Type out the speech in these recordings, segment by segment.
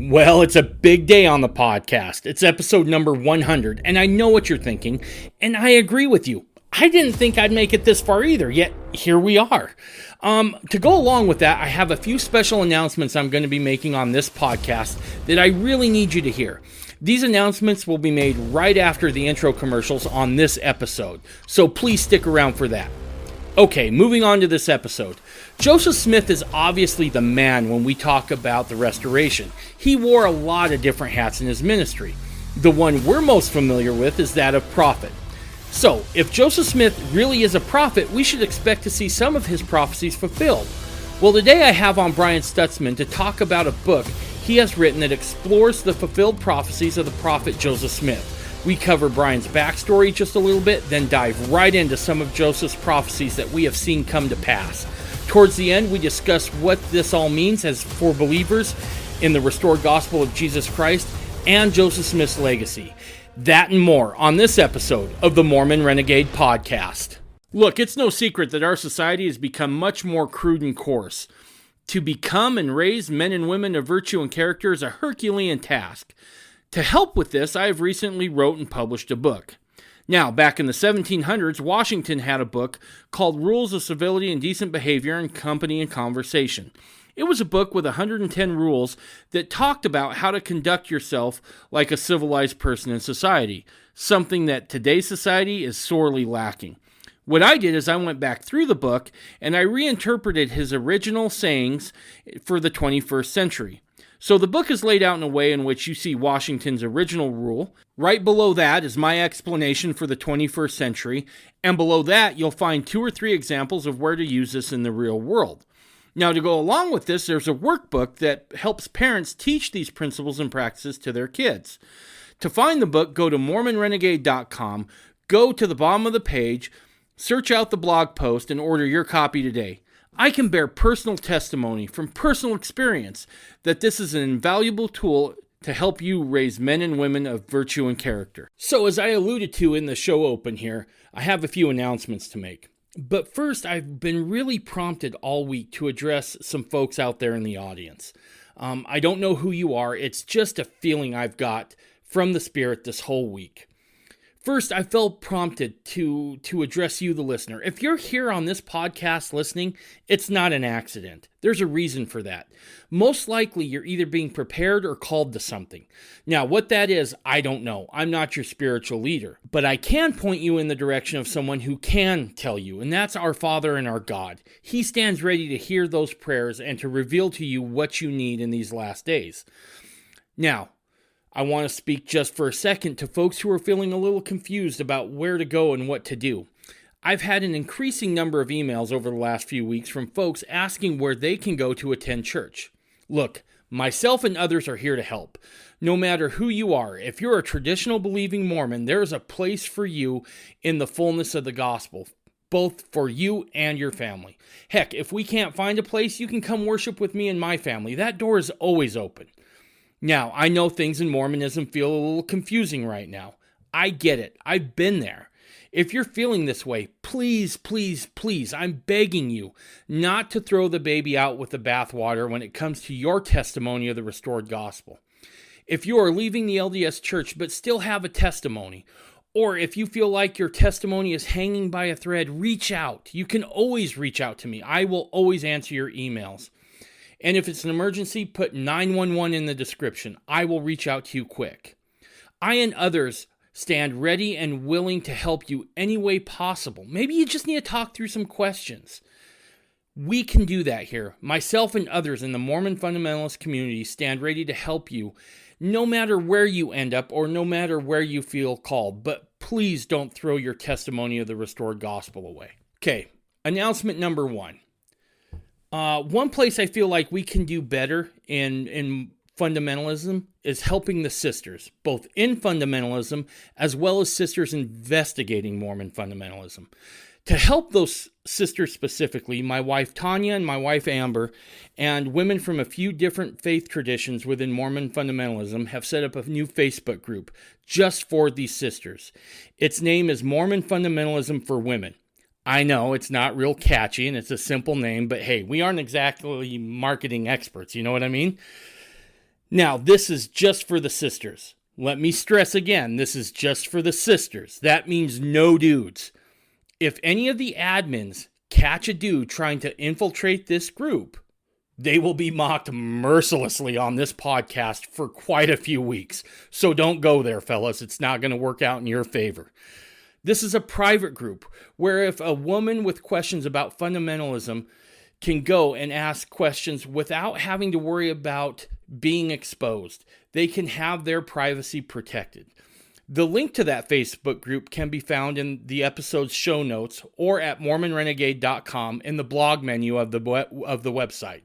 Well, it's a big day on the podcast. It's episode number 100, and I know what you're thinking, and I agree with you. I didn't think I'd make it this far either, yet here we are. To go along with that, I have a few special announcements I'm going to be making on this podcast that I really need you to hear. These announcements will be made right after the intro commercials on this episode, so please stick around for that. Okay, moving on to this episode. Joseph Smith is obviously the man when we talk about the restoration. He wore a lot of different hats in his ministry. The one we're most familiar with is that of prophet. So, if Joseph Smith really is a prophet, we should expect to see some of his prophecies fulfilled. Well, today I have on Brian Stutzman to talk about a book he has written that explores the fulfilled prophecies of the prophet Joseph Smith. We cover Brian's backstory just a little bit, then dive right into some of Joseph's prophecies that we have seen come to pass. Towards the end, we discuss what this all means as for believers in the restored gospel of Jesus Christ and Joseph Smith's legacy. That and more on this episode of the Mormon Renegade Podcast. Look, it's no secret that our society has become much more crude and coarse. To become and raise men and women of virtue and character is a Herculean task. To help with this, I have recently wrote and published a book. Now, back in the 1700s, Washington had a book called Rules of Civility and Decent Behavior in Company and Conversation. It was a book with 110 rules that talked about how to conduct yourself like a civilized person in society, something that today's society is sorely lacking. What I did is I went back through the book and I reinterpreted his original sayings for the 21st century. So the book is laid out in a way in which you see Washington's original rule. Right below that is my explanation for the 21st century, and below that you'll find 2 or 3 examples of where to use this in the real world. Now, to go along with this, there's a workbook that helps parents teach these principles and practices to their kids. To find the book, go to MormonRenegade.com, go to the bottom of the page, search out the blog post, and order your copy today. I can bear personal testimony from personal experience that this is an invaluable tool to help you raise men and women of virtue and character. So, as I alluded to in the show open here, I have a few announcements to make. But first, I've been really prompted all week to address some folks out there in the audience. I don't know who you are. It's just a feeling I've got from the Spirit this whole week. First, I felt prompted to address you, the listener. If you're here on this podcast listening, it's not an accident. There's a reason for that. Most likely, you're either being prepared or called to something. Now, what that is, I don't know. I'm not your spiritual leader. But I can point you in the direction of someone who can tell you, and that's our Father and our God. He stands ready to hear those prayers and to reveal to you what you need in these last days. Now, I want to speak just for a second to folks who are feeling a little confused about where to go and what to do. I've had an increasing number of emails over the last few weeks from folks asking where they can go to attend church. Look, myself and others are here to help. No matter who you are, if you're a traditional believing Mormon, there is a place for you in the fullness of the gospel, both for you and your family. Heck, if we can't find a place, you can come worship with me and my family. That door is always open. Now, I know things in Mormonism feel a little confusing right now. I get it. I've been there. If you're feeling this way, please, please, please, I'm begging you not to throw the baby out with the bathwater when it comes to your testimony of the restored gospel. If you are leaving the LDS church but still have a testimony, or if you feel like your testimony is hanging by a thread, reach out. You can always reach out to me. I will always answer your emails. And if it's an emergency, put 911 in the description. I will reach out to you quick. I and others stand ready and willing to help you any way possible. Maybe you just need to talk through some questions. We can do that here. Myself and others in the Mormon fundamentalist community stand ready to help you no matter where you end up or no matter where you feel called. But please don't throw your testimony of the restored gospel away. Okay, announcement number 1. One place I feel like we can do better in fundamentalism is helping the sisters, both in fundamentalism as well as sisters investigating Mormon fundamentalism. To help those sisters specifically, my wife Tanya and my wife Amber and women from a few different faith traditions within Mormon fundamentalism have set up a new Facebook group just for these sisters. Its name is Mormon Fundamentalism for Women. I know it's not real catchy and it's a simple name, but hey, we aren't exactly marketing experts, you know what I mean? Now, this is just for the sisters. Let me stress again, this is just for the sisters. That means no dudes. If any of the admins catch a dude trying to infiltrate this group, they will be mocked mercilessly on this podcast for quite a few weeks. So don't go there, fellas. It's not going to work out in your favor. This is a private group where if a woman with questions about fundamentalism can go and ask questions without having to worry about being exposed, they can have their privacy protected. The link to that Facebook group can be found in the episode's show notes or at MormonRenegade.com in the blog menu of the website.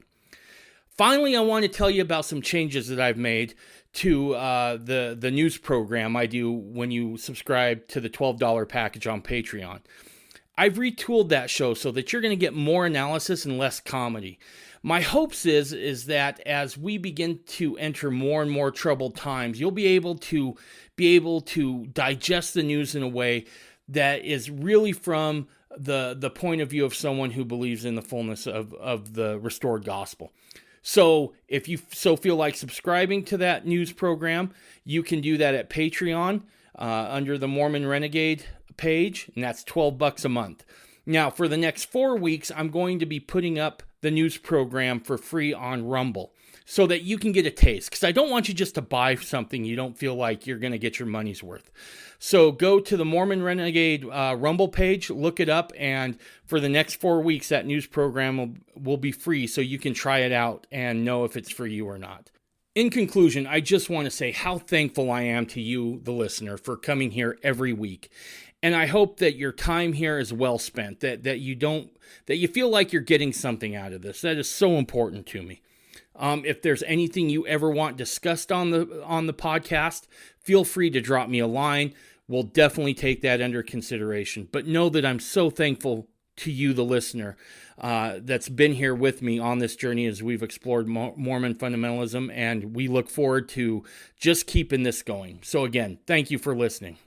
Finally, I want to tell you about some changes that I've made to the news program I do when you subscribe to the $12 package on Patreon. I've retooled that show so that you're going to get more analysis and less comedy. My hopes is that as we begin to enter more and more troubled times, you'll be able to digest the news in a way that is really from the point of view of someone who believes in the fullness of the restored gospel. So if you feel like subscribing to that news program, you can do that at Patreon under the Mormon Renegade page, and that's $12 a month. Now, for the next 4 weeks, I'm going to be putting up the news program for free on Rumble so that you can get a taste, because I don't want you just to buy something you don't feel like you're going to get your money's worth. So go to the Mormon Renegade Rumble page, look it up, and for the next 4 weeks, that news program will be free so you can try it out and know if it's for you or not. In conclusion, I just want to say how thankful I am to you, the listener, for coming here every week. And I hope that your time here is well spent, that you feel like you're getting something out of this. That is so important to me. If there's anything you ever want discussed on the podcast, feel free to drop me a line. We'll definitely take that under consideration. But know that I'm so thankful to you, the listener, that's been here with me on this journey as we've explored Mormon fundamentalism, and we look forward to just keeping this going. So again, thank you for listening.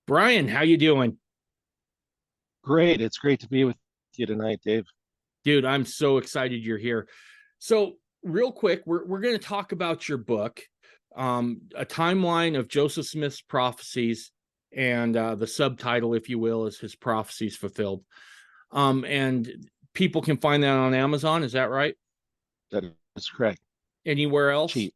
Brian, how you doing? Great. It's great to be with you tonight, Dave. Dude, I'm so excited you're here. So real quick, we're going to talk about your book, a timeline of Joseph Smith's prophecies, and the subtitle, if you will, is His Prophecies Fulfilled. And people can find that on Amazon. Is that right? That is correct. Anywhere else? Cheap.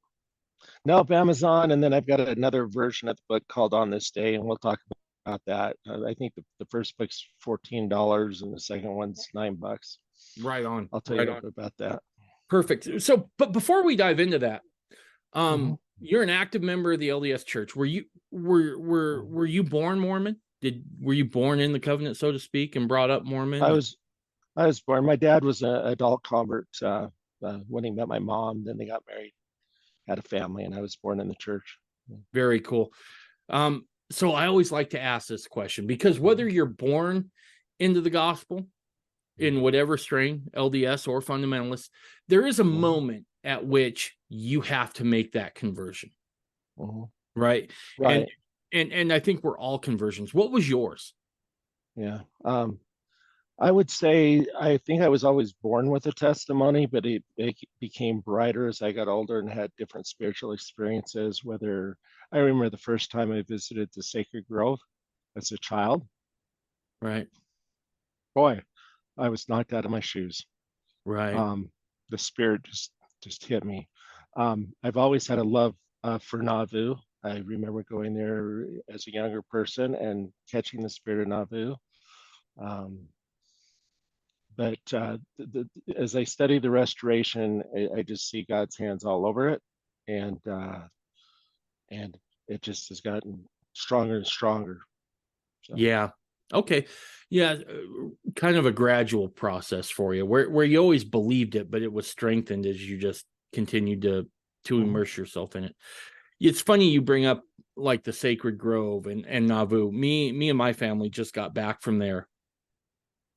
Nope, Amazon. And then I've got another version of the book called On This Day, and we'll talk about that. I think the first book's $14 and the second one's $9. Right on. I'll tell you about that. Perfect. So, but before we dive into that, you're an active member of the LDS Church. Were you born Mormon? Were you born in the covenant, so to speak, and brought up Mormon? I was born. My dad was an adult convert when he met my mom. Then they got married, had a family, and I was born in the church. Very cool. So I always like to ask this question, because whether you're born into the gospel in whatever strain, LDS or fundamentalist, there is a moment at which you have to make that conversion. Right. And I think we're all conversions. What was yours? Yeah. I would say I think I was always born with a testimony, but it became brighter as I got older and had different spiritual experiences. Whether I remember the first time I visited the Sacred Grove as a child. Right. Boy, I was knocked out of my shoes. Right. The spirit just hit me. I've always had a love for Nauvoo. I remember going there as a younger person and catching the spirit of Nauvoo. But as I study the restoration, I just see God's hands all over it, and it just has gotten stronger and stronger. So. Yeah, Okay. Yeah, kind of a gradual process for you where you always believed it, but it was strengthened as you just continued to Mhm. immerse yourself in it. It's funny you bring up like the Sacred Grove and Nauvoo. Me and my family just got back from there.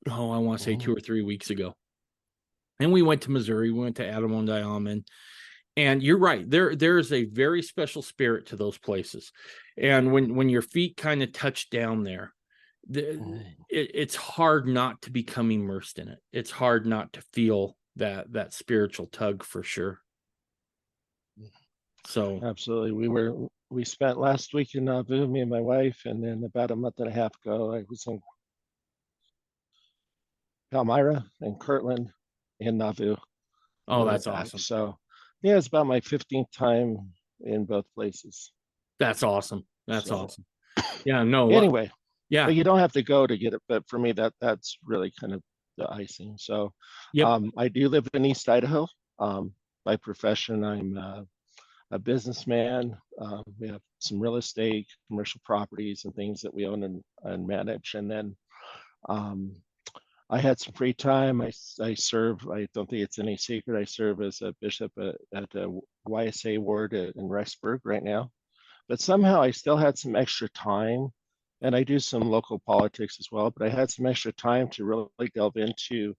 Oh, I want to say Mhm. 2 or 3 weeks ago. And we went to Missouri, we went to Adirondack, and you're right. There is a very special spirit to those places. And when your feet kind of touch down there, Mhm. it's hard not to become immersed in it. It's hard not to feel that spiritual tug for sure. So, Absolutely. We spent last week in Nauvoo, me and my wife, and then about a month and a half ago, I was in Palmyra and Kirtland and Nauvoo when oh, we went that's back. awesome. So yeah, it's about my 15th time in both places. That's awesome. That's So awesome. Yeah, no, anyway, yeah, but you don't have to go to get it. But for me, that's really kind of the icing. So yep. I do live in East Idaho. By profession, I'm a businessman. We have some real estate, commercial properties, and things that we own and manage. And then um, I had some free time. I serve, I don't think it's any secret, I serve as a bishop at a YSA ward in Rexburg right now. But somehow I still had some extra time, and I do some local politics as well, but I had some extra time to really delve into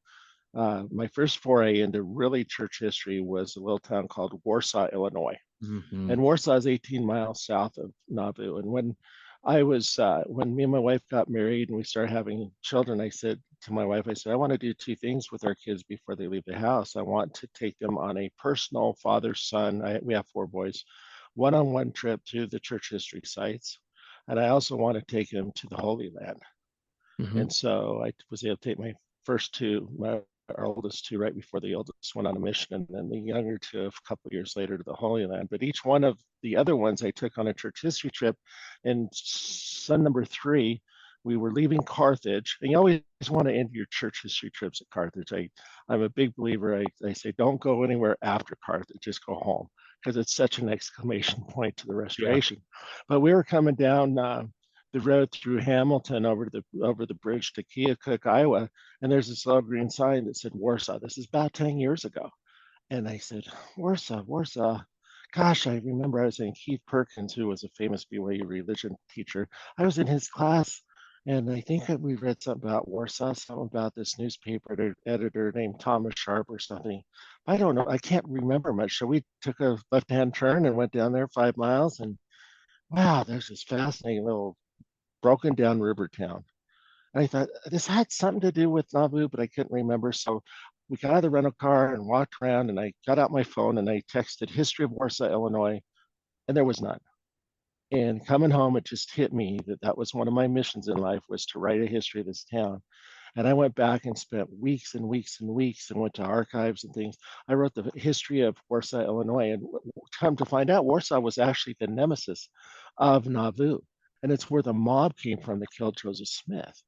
my first foray into really church history was a little town called Warsaw, Illinois. Hmm. And Warsaw is 18 miles south of Nauvoo. And when me and my wife got married and we started having children, I said to my wife, I said, I want to do two things with our kids before they leave the house. I want to take them on a personal father son. We have four boys, one-on-one trip to the church history sites. And I also want to take them to the Holy Land. Hmm. And so I was able to take my first two, our oldest two, right before the oldest went on a mission, and then the younger two a couple of years later to the Holy Land. But each one of the other ones I took on a church history trip. And son number three, we were leaving Carthage, and you always want to end your church history trips at Carthage. I'm a big believer. I say don't go anywhere after Carthage, just go home because it's such an exclamation point to the Yeah. restoration. But we were coming down the road through Hamilton over the bridge to Keokuk, Iowa, and there's this little green sign that said Warsaw. This is about 10 years ago. And I said, Warsaw, Warsaw. Gosh, I remember I was in Keith Perkins, who was a famous BYU religion teacher. I was in his class, and I think that we read something about Warsaw, something about this newspaper editor named Thomas Sharp or something. I don't know. I can't remember much. So we took a left-hand turn and went down there 5 miles, and wow, there's this fascinating little broken down river town. And I thought this had something to do with Nauvoo, but I couldn't remember. So we got out of the rental car and walked around, and I got out my phone and I texted history of Warsaw, Illinois, and there was none. And coming home, it just hit me that that was one of my missions in life was to write a history of this town. And I went back and spent weeks and weeks and weeks and went to archives and things. I wrote the history of Warsaw, Illinois, and come to find out, Warsaw was actually the nemesis of Nauvoo. And it's where the mob came from that killed Joseph Smith.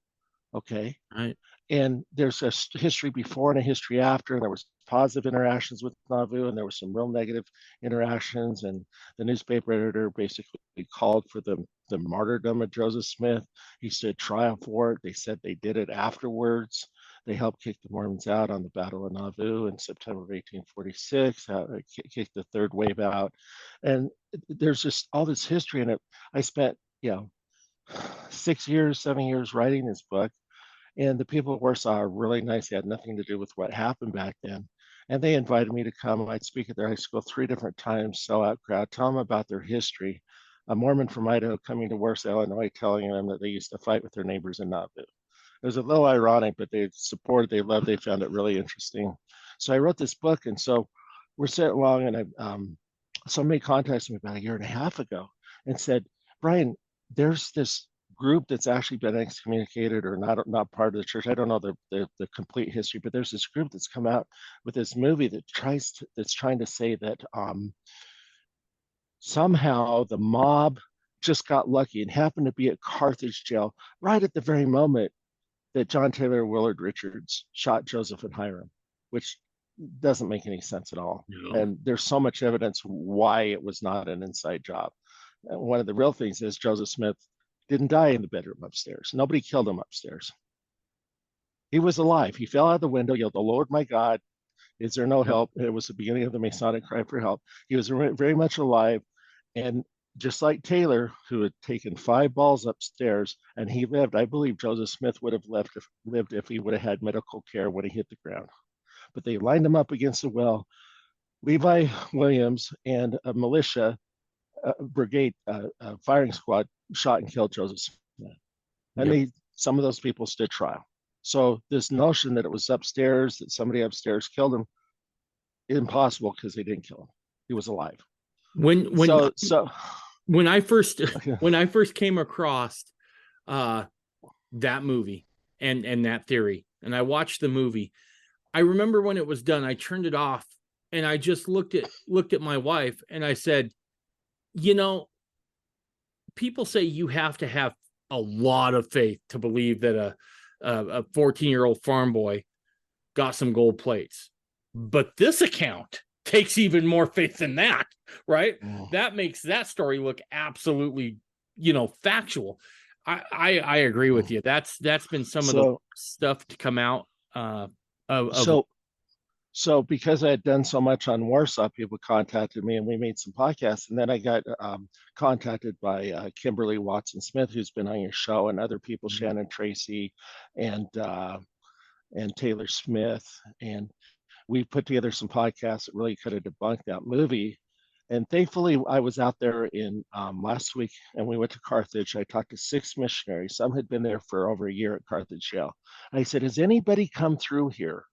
Okay. Right. And there's a history before and a history after. And there was positive interactions with Nauvoo, and there was some real negative interactions. And the newspaper editor basically called for the martyrdom of Joseph Smith. He stood trial for it. They said they did it afterwards. They helped kick the Mormons out on the Battle of Nauvoo in September of 1846, kicked the third wave out. And there's just all this history in it. I spent, 6 years, 7 years writing this book, and the people at Warsaw are really nice. They had nothing to do with what happened back then. And they invited me to come. I'd speak at their high school 3 different times, sell out crowd, tell them about their history. A Mormon from Idaho coming to Warsaw, Illinois, telling them that they used to fight with their neighbors in Nauvoo. It was a little ironic, but they supported, they loved, they found it really interesting. So I wrote this book, and so we're sitting along, and somebody contacted me about a year and a half ago and said, Brian, there's this group that's actually been excommunicated or not part of the church. I don't know the complete history, but there's this group that's come out with this movie that's trying to say that somehow the mob just got lucky and happened to be at Carthage jail right at the very moment that John Taylor Willard Richards shot Joseph and Hiram, which doesn't make any sense at all. No. And there's so much evidence why it was not an inside job. And one of the real things is Joseph Smith didn't die in the bedroom upstairs. Nobody killed him upstairs. He was alive. He fell out of the window, yelled, "The Lord my God, is there no Yep. help?" It was the beginning of the Masonic cry for help. He was very much alive. And just like Taylor, who had taken 5 balls upstairs and he lived, I believe Joseph Smith would have lived if he would have had medical care when he hit the ground. But they lined him up against the well. Levi Williams and a militia brigade firing squad shot and killed Joseph Smith. And Yep. some of those people stood trial. So this notion that it was upstairs, that somebody upstairs killed him, impossible, because they didn't kill him. He was alive. When when So when I first when I first came across uh that movie and that theory, and I watched the movie, I remember when it was done, I turned it off and I just looked at my wife and I said, you know, people say you have to have a lot of faith to believe that a 14-year-old farm boy got some gold plates. But this account takes even more faith than that, right? That makes that story look absolutely, factual. I agree with you. That's been some of the stuff to come out so because I had done so much on Warsaw, people contacted me and we made some podcasts. And then I got contacted by Kimberly Watson Smith, who's been on your show, and other people, Shannon Tracy and Taylor Smith. And we put together some podcasts that really could have debunked that movie. And thankfully, I was out there in last week, and we went to Carthage. I talked to 6 missionaries. Some had been there for over a year at Carthage jail. I said, "Has anybody come through here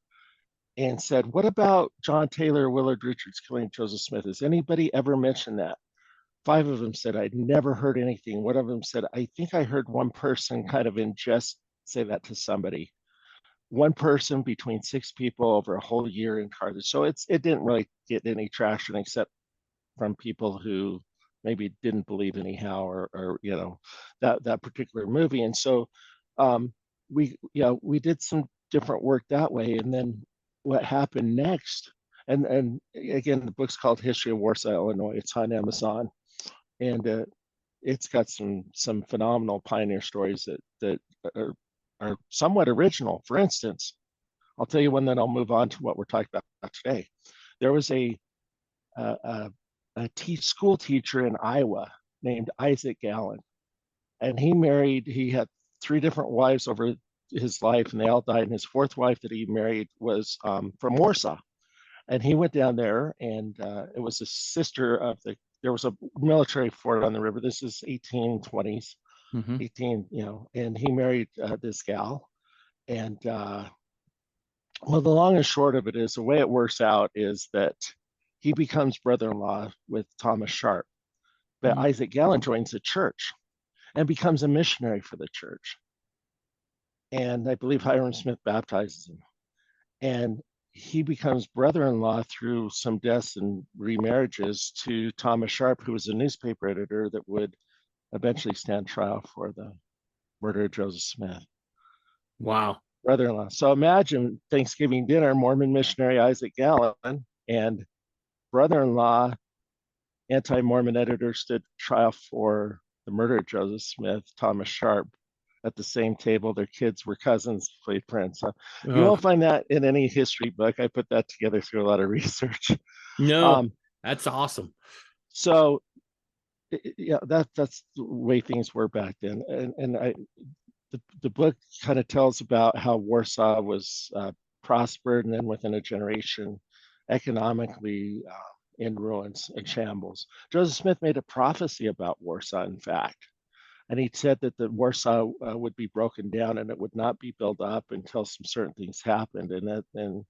and said, what about John Taylor, Willard Richards killing Joseph Smith? Has anybody ever mentioned that?" 5 of them said, "I'd never heard anything." One of them said, "I think I heard one person kind of in jest say that to somebody." One person between 6 people over a whole year in Carthage. So it didn't really get any traction except from people who maybe didn't believe anyhow, or that particular movie. And so we did some different work that way. And then what happened next, and again, the book's called History of Warsaw, Illinois. It's on Amazon, and it's got some phenomenal pioneer stories that are somewhat original. For instance, I'll tell you one, then I'll move on to what we're talking about today. There was a school teacher in Iowa named Isaac Gallen, and he had 3 different wives over his life, and they all died. And his 4th wife that he married was from Warsaw. And he went down there, and it was a sister of there was a military fort on the river. This is 1820s, 18, and he married this gal. And well, the long and short of it is, the way it works out is that he becomes brother-in-law with Thomas Sharp. But Isaac Gallen joins the church and becomes a missionary for the church. And I believe Hiram Smith baptizes him. And he becomes brother-in-law through some deaths and remarriages to Thomas Sharp, who was a newspaper editor that would eventually stand trial for the murder of Joseph Smith. Wow. Brother-in-law. So imagine Thanksgiving dinner, Mormon missionary Isaac Gallen and brother-in-law, anti-Mormon editor, stood trial for the murder of Joseph Smith, Thomas Sharp, at the same table. Their kids were cousins, played friends. So you won't find that in any history book. I put that together through a lot of research. No, that's awesome. So yeah, that's the way things were back then. And the book kind of tells about how Warsaw was prospered, and then within a generation, economically in ruins and shambles. Joseph Smith made a prophecy about Warsaw, in fact. And he said that the Warsaw would be broken down and it would not be built up until some certain things happened. And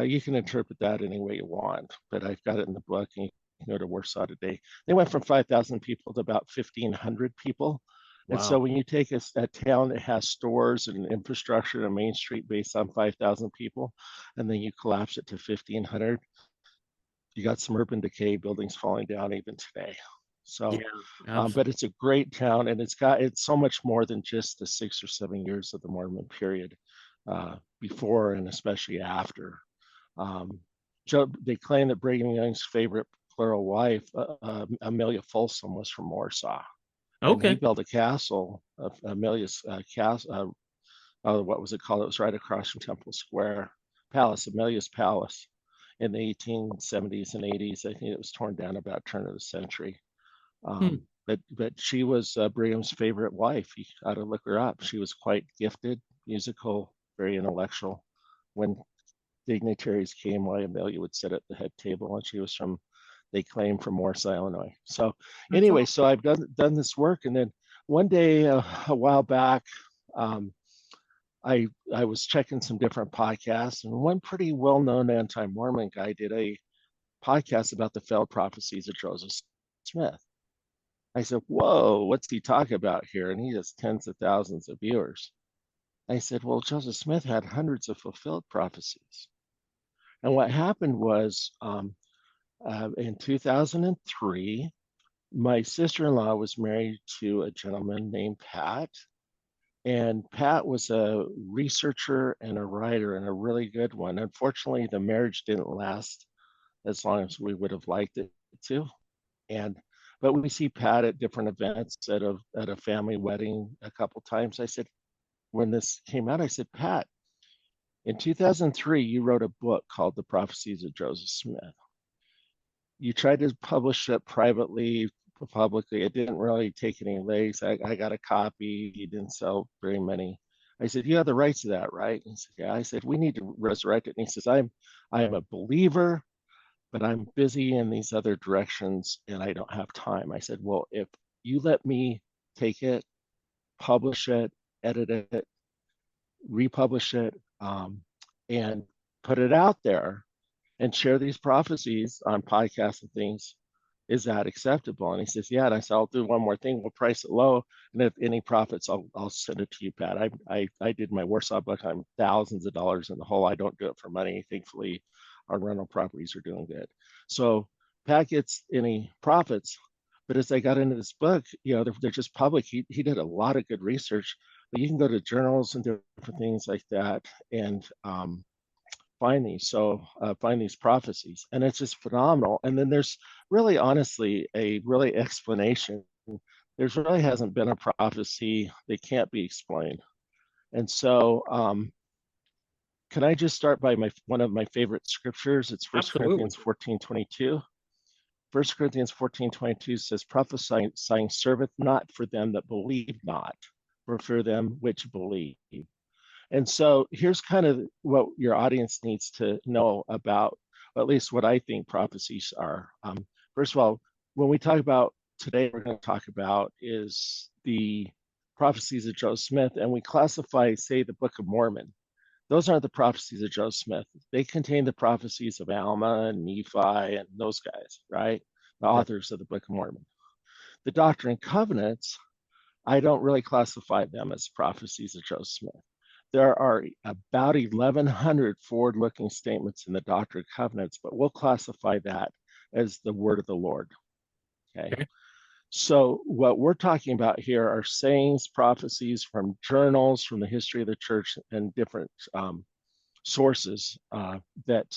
you can interpret that any way you want, but I've got it in the book, and you can go to Warsaw today. They went from 5,000 people to about 1,500 people. Wow. And so when you take a town that has stores and infrastructure and a main street based on 5,000 people, and then you collapse it to 1,500, you got some urban decay, buildings falling down even today. So, yeah, but it's a great town, and it's so much more than just the 6 or 7 years of the Mormon period, before and especially after. They claim that Brigham Young's favorite plural wife, Amelia Folsom, was from Warsaw. and he Okay. built a castle, Amelia's castle. What was it called? It was right across from Temple Square, Amelia's Palace, in the 1870s and 80s. I think it was torn down about turn of the century. Hmm. But she was Brigham's favorite wife. You got to look her up. She was quite gifted, musical, very intellectual. When dignitaries came, why Amelia would sit at the head table, and she was from, they claim, from Morris, Illinois. So That's anyway, all. so I've done this work, and then one day a while back, um, I was checking some different podcasts, and one pretty well-known anti-Mormon guy did a podcast about the failed prophecies of Joseph Smith. I said, "Whoa, what's he talking about here?" And he has tens of thousands of viewers. I said, "Well, Joseph Smith had hundreds of fulfilled prophecies." And what happened was, in 2003, my sister-in-law was married to a gentleman named Pat. And Pat was a researcher and a writer, and a really good one. Unfortunately, the marriage didn't last as long as we would have liked it to. And but we see Pat at different events, at a family wedding a couple times. I said, when this came out, I said, "Pat, in 2003, you wrote a book called The Prophecies of Joseph Smith. You tried to publish it privately, publicly. It didn't really take any legs. I got a copy. You didn't sell very many." I said, "You have the rights to that, right?" He said, "Yeah." I said, "We need to resurrect it." And he says, I am a believer, but I'm busy in these other directions and I don't have time." I said, "Well, if you let me take it, publish it, edit it, republish it, and put it out there, and share these prophecies on podcasts and things, is that acceptable?" And he says, "Yeah." And I said, "I'll do one more thing. We'll price it low. And if any profits, I'll send it to you, Pat." I did my Warsaw book. I'm thousands of dollars in the hole. I don't do it for money. Thankfully, our rental properties are doing good. So Pat gets any profits. But as I got into this book, they're just public. He did a lot of good research. But you can go to journals and different things like that, and find these prophecies, and it's just phenomenal. And then there's really, honestly, a really explanation. There's really hasn't been a prophecy that can't be explained. And so can I just start by one of my favorite scriptures? It's First Absolutely. Corinthians 14:22. 1 Corinthians 14:22 says, "Prophesying serveth not for them that believe not, but for them which believe." And so here's kind of what your audience needs to know about, or at least what I think prophecies are. First of all, when we talk about today, we're going to talk about is the prophecies of Joseph Smith, and we classify, say, the Book of Mormon. Those aren't the prophecies of Joseph Smith. They contain the prophecies of Alma and Nephi and those guys, right? The Right. authors of the Book of Mormon. The Doctrine and Covenants, I don't really classify them as prophecies of Joseph Smith. There are about 1,100 forward-looking statements in the Doctrine and Covenants, but we'll classify that as the word of the Lord. Okay. Okay. So what we're talking about here are sayings, prophecies from journals, from the history of the church, and different sources that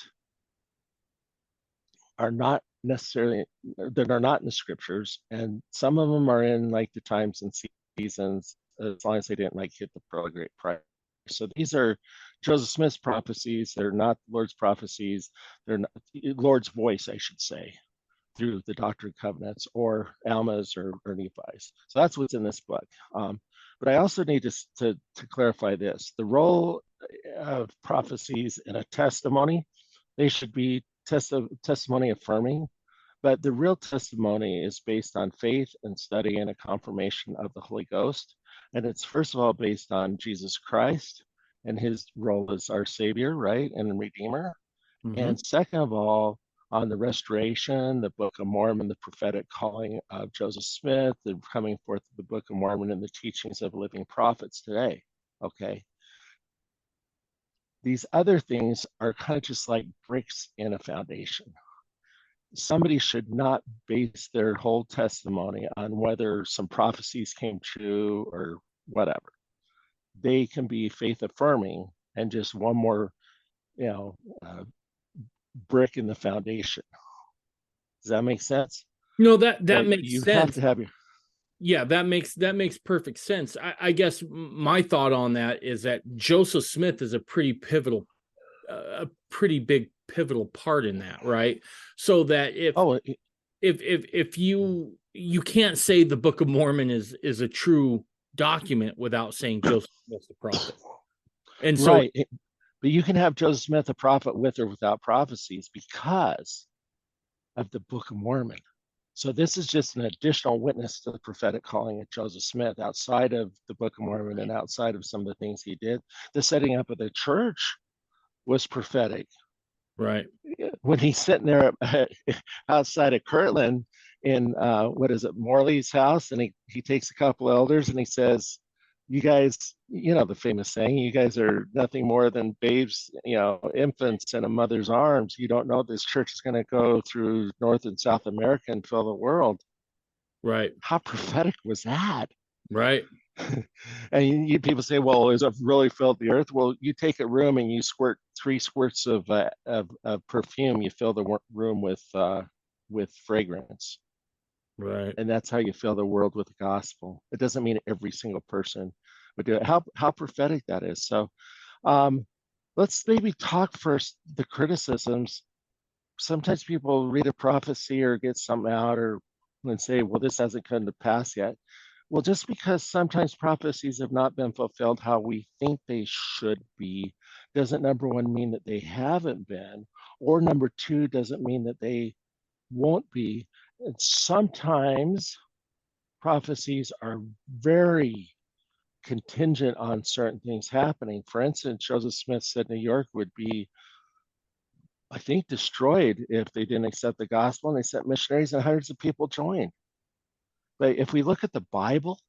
are not necessarily, that are not in the scriptures, and some of them are in like the times and seasons, as long as they didn't like hit the pearl of great price. So these are Joseph Smith's prophecies. They're not the Lord's prophecies. They're not Lord's voice, I should say, through the Doctrine and Covenants or Alma's or Nephi's. So that's what's in this book. But I also need to clarify this: the role of prophecies in a testimony, they should be testimony affirming, but the real testimony is based on faith and study and a confirmation of the Holy Ghost. And it's first of all based on Jesus Christ and his role as our Savior, right, and Redeemer. Mm-hmm. And second of all, on the restoration, the Book of Mormon, the prophetic calling of Joseph Smith, the coming forth of the Book of Mormon, and the teachings of living prophets today. Okay. These other things are kind of just like bricks in a foundation. Somebody should not base their whole testimony on whether some prophecies came true or whatever. They can be faith affirming and just one more, you know, uh, brick in the foundation. Does that make sense? No, that But makes you have sense. to have your Yeah, that makes perfect sense. I guess my thought on that is that Joseph Smith is a pretty big pivotal part in that, right? So that Oh, if you can't say the Book of Mormon is a true document without saying Joseph Smith's the prophet. And so right. But you can have Joseph Smith a prophet with or without prophecies because of the Book of Mormon. So this is just an additional witness to the prophetic calling of Joseph Smith outside of the Book of Mormon and outside of some of the things he did. The setting up of the church was prophetic. right, When he's sitting there outside of Kirtland in what is it, Morley's house, and he takes a couple elders and he says, "You guys, you know the famous saying, you guys are nothing more than babes, infants in a mother's arms. You don't know this church is going to go through North and South America and fill the world." right, How prophetic was that? right, And people say, "Well, is it really filled the earth?" Well, you take a room and you squirt 3 squirts of perfume, you fill the room with fragrance, right. and that's how you fill the world with the gospel. It doesn't mean every single person would do it. How prophetic that is. So, um, let's maybe talk first the criticisms. Sometimes people read a prophecy or get something out or and say, "Well, this hasn't come to pass yet." Well, just because sometimes prophecies have not been fulfilled how we think they should be, doesn't number one mean that they haven't been, or number two doesn't mean that they won't be. And sometimes prophecies are very contingent on certain things happening. For instance, Joseph Smith said New York would be, I think, destroyed if they didn't accept the gospel, and they sent missionaries and hundreds of people joined. But if we look at the Bible,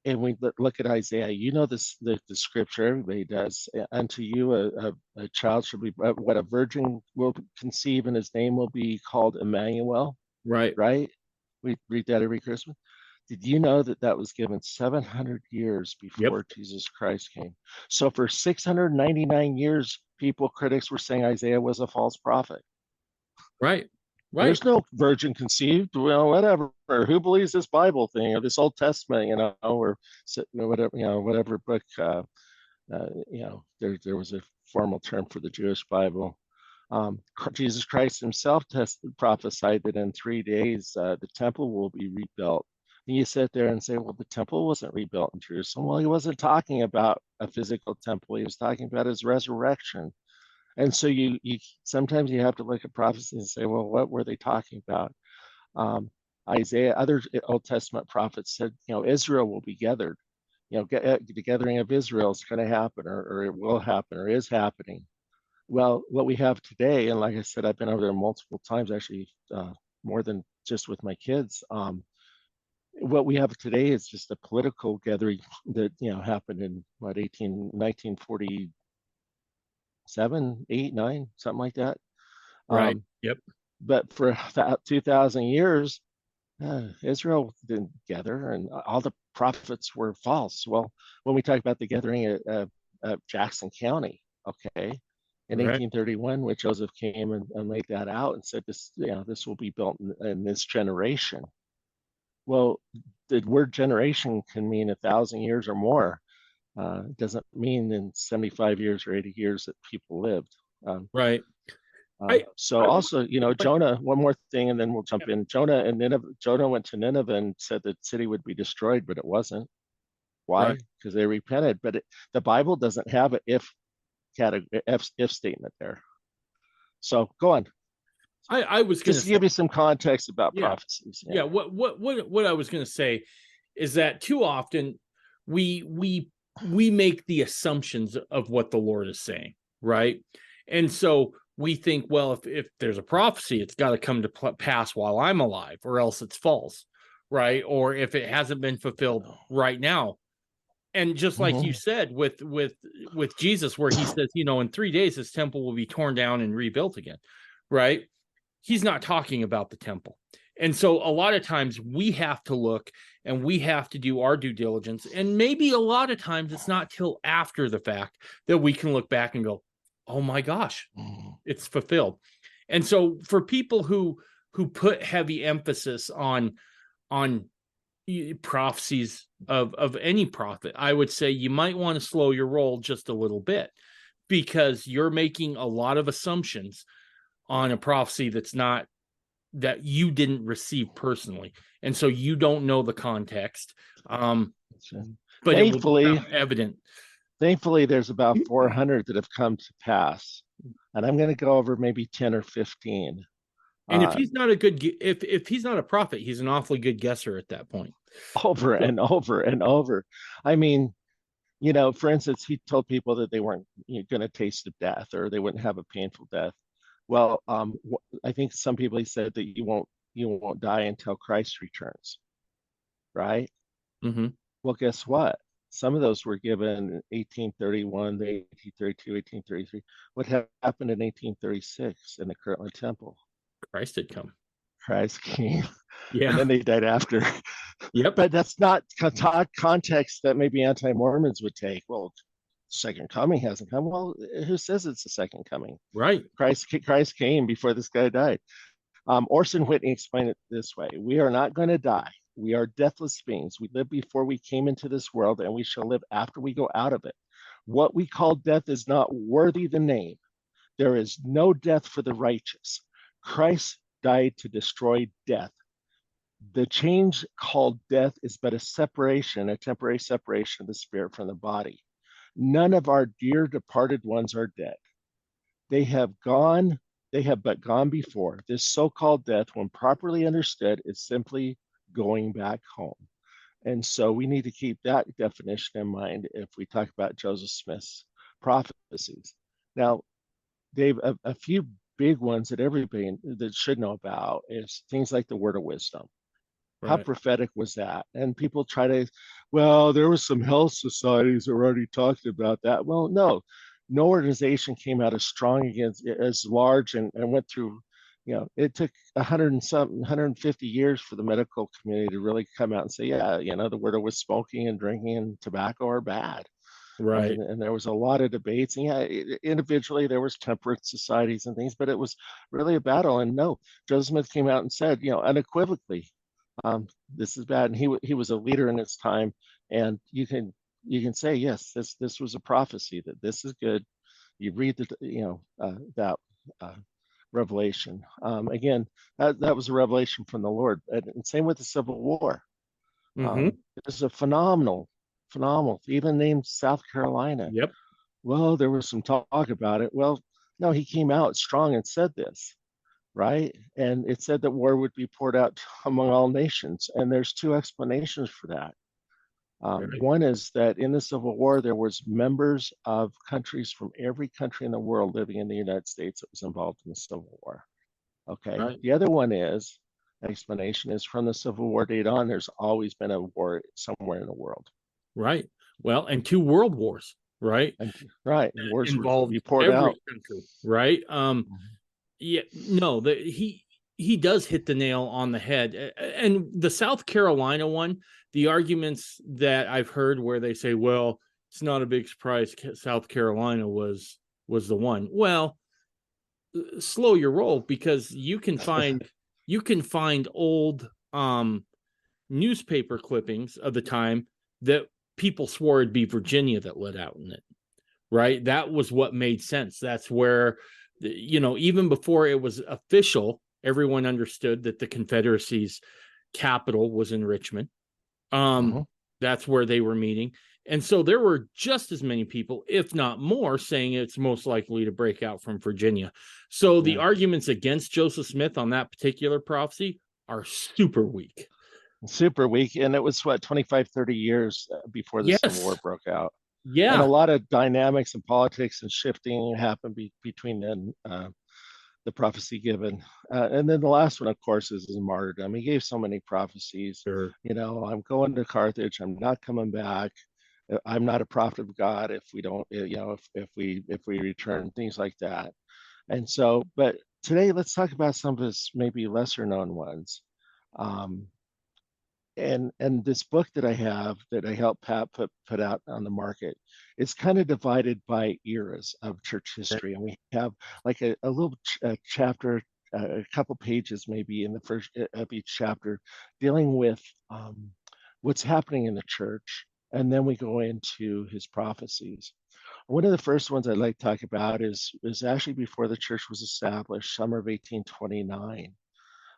and we look at Isaiah, this the scripture everybody does. Unto you a child shall be, what a virgin will conceive, and his name will be called Emmanuel. Right. Right? We read that every Christmas. Did you know that that was given 700 years Yep. before Jesus Christ came? So for 699 years, critics were saying Isaiah was a false prophet. Right. Right. There's no virgin conceived, well, whatever. Who believes this Bible thing or this Old Testament, or whatever book, there was a formal term for the Jewish Bible. Jesus Christ himself prophesied that in 3 days the temple will be rebuilt. And you sit there and say, well, the temple wasn't rebuilt in Jerusalem. Well, he wasn't talking about a physical temple. He was talking about his resurrection. And so you sometimes you have to look at prophecy and say, well, what were they talking about? Isaiah, other Old Testament prophets said, Israel will be gathered. The gathering of Israel is going to happen, or it will happen, or is happening. Well, what we have today, and like I said, I've been over there multiple times, actually, more than just with my kids. What we have today is just a political gathering that happened in 1947, 8, 9, something like that. Right. Yep. But for 2,000 years, Israel didn't gather, and all the prophets were false. Well, when we talk about the gathering at Jackson County, okay, in Right. 1831, when Joseph came and laid that out and said this will be built in this generation. Well, the word generation can mean 1,000 years or more. It doesn't mean in 75 years or 80 years that people lived. Right. I So I also, but Jonah, one more thing, and then we'll jump in. Jonah went to Nineveh and said the city would be destroyed, but it wasn't. Why? right. Because they repented. But the Bible doesn't have an if statement there. So go on. I was gonna Just to say, give you some context about yeah, prophecies. yeah. Yeah. What I was gonna say is that too often we we we make the assumptions of what the Lord is saying, right? And so we think, well, if there's a prophecy, it's got to come to pass while I'm alive, or else it's false, right? Or if it hasn't been fulfilled right now. And just like you Mm-hmm. said with Jesus, where he says, in 3 days this temple will be torn down and rebuilt again, right? He's not talking about the temple. And so a lot of times we have to look and we have to do our due diligence. And maybe a lot of times it's not till after the fact that we can look back and go, oh my gosh, Mm-hmm. it's fulfilled. And so for people who put heavy emphasis on prophecies of any prophet, I would say you might want to slow your roll just a little bit, because you're making a lot of assumptions on a prophecy that you didn't receive personally, and so you don't know the context. But it will Thankfully, become evident. thankfully, there's about 400 that have come to pass, and I'm going to go over maybe 10 or 15. And if Uh, he's not a good, if he's not a prophet, he's an awfully good guesser at that point. over and over and over. I mean, for instance, he told people that they weren't going to taste of death or they wouldn't have a painful death. Well, I think some people he said that you won't die until Christ returns, right? Mm-hmm. Well, guess what? Some of those were given in 1831, 1832, 1833. What happened in 1836 in the Kirtland Temple? Christ had come. Christ came, and Yeah. then they died after. Yep. But that's not context that maybe anti-Mormons would take. Well, second coming hasn't come. Well, who says it's the second coming? Right. Christ came before this guy died. Orson Whitney explained it this way: we are not going to die. We are deathless beings. We lived before we came into this world, and we shall live after we go out of it. What we call death is not worthy the name. There is no death for the righteous. Christ died to destroy death. The change called death is but a temporary separation of the spirit from the body. None of our dear departed ones are dead. They have gone, they have but gone before. This so-called death, when properly understood, is simply going back home. And so we need to keep that definition in mind if we talk about Joseph Smith's prophecies. Now, Dave, a few big ones that everybody that should know about is things like the word of wisdom. How Right. prophetic was that? And people try to, well, there was some health societies that already talked about that. Well, no organization came out as strong against as large and went through, it took 100 and something, 150 years for the medical community to really come out and say, yeah, the word was smoking and drinking and tobacco are bad. Right. And there was a lot of debates. And yeah, individually there was temperate societies and things, but it was really a battle. And no, Joseph Smith came out and said, unequivocally, this is bad. And he was a leader in his time. And you can say, yes, this was a prophecy that this is good. You read that revelation. Again, that was a revelation from the Lord. And same with the Civil War. Mm-hmm. This is a phenomenal, even named South Carolina. Yep. Well, there was some talk about it. Well, no, he came out strong and said this, right? And it said that war would be poured out among all nations. And there's two explanations for that. Right. One is that in the Civil War, there was members of countries from every country in the world living in the United States that was involved in the Civil War. Okay. Right. The other one is explanation is from the Civil War date on, there's always been a war somewhere in the world. Right. Well, and two world wars, right? And right, wars would Involved be poured every out. country, right? Yeah, no, he does hit the nail on the head. And the South Carolina one, the arguments that I've heard where they say, well, it's not a big surprise South Carolina was the one. Well, slow your roll, because you can find old newspaper clippings of the time that people swore it'd be Virginia that let out in it. Right? That was what made sense. That's where, even before it was official, everyone understood that the Confederacy's capital was in Richmond. Mhm. That's where they were meeting. And so there were just as many people, if not more, saying it's most likely to break out from Virginia. So the Yeah. arguments against Joseph Smith on that particular prophecy are super weak. Super weak. And it was what, 25, 30 years before the Civil War Yes. broke out. And a Yeah. lot of dynamics and politics and shifting happened between then, the prophecy given. And then the last one, of course, is martyrdom. He gave so many prophecies. Sure. I'm going to Carthage. I'm not coming back. I'm not a prophet of God if we don't, if we return, things like that. And so, but today, let's talk about some of his maybe lesser known ones. Um, and this book that I have that I helped Pat put out on the market, it's kind of divided by eras of church history, and we have like a little chapter, a couple pages maybe in the first of each chapter, dealing with what's happening in the church, and then we go into his prophecies. One of the first ones I'd like to talk about is actually before the church was established, summer of 1829.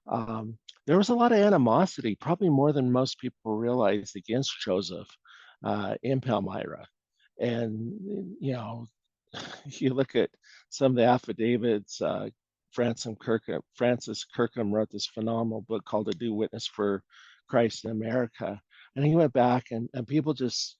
Um, there was a lot of animosity, probably more than most people realize, against Joseph in Palmyra. And, you know, you look at some of the affidavits. Francis Kirkham wrote this phenomenal book called A Due Witness for Christ in America. And he went back and people just,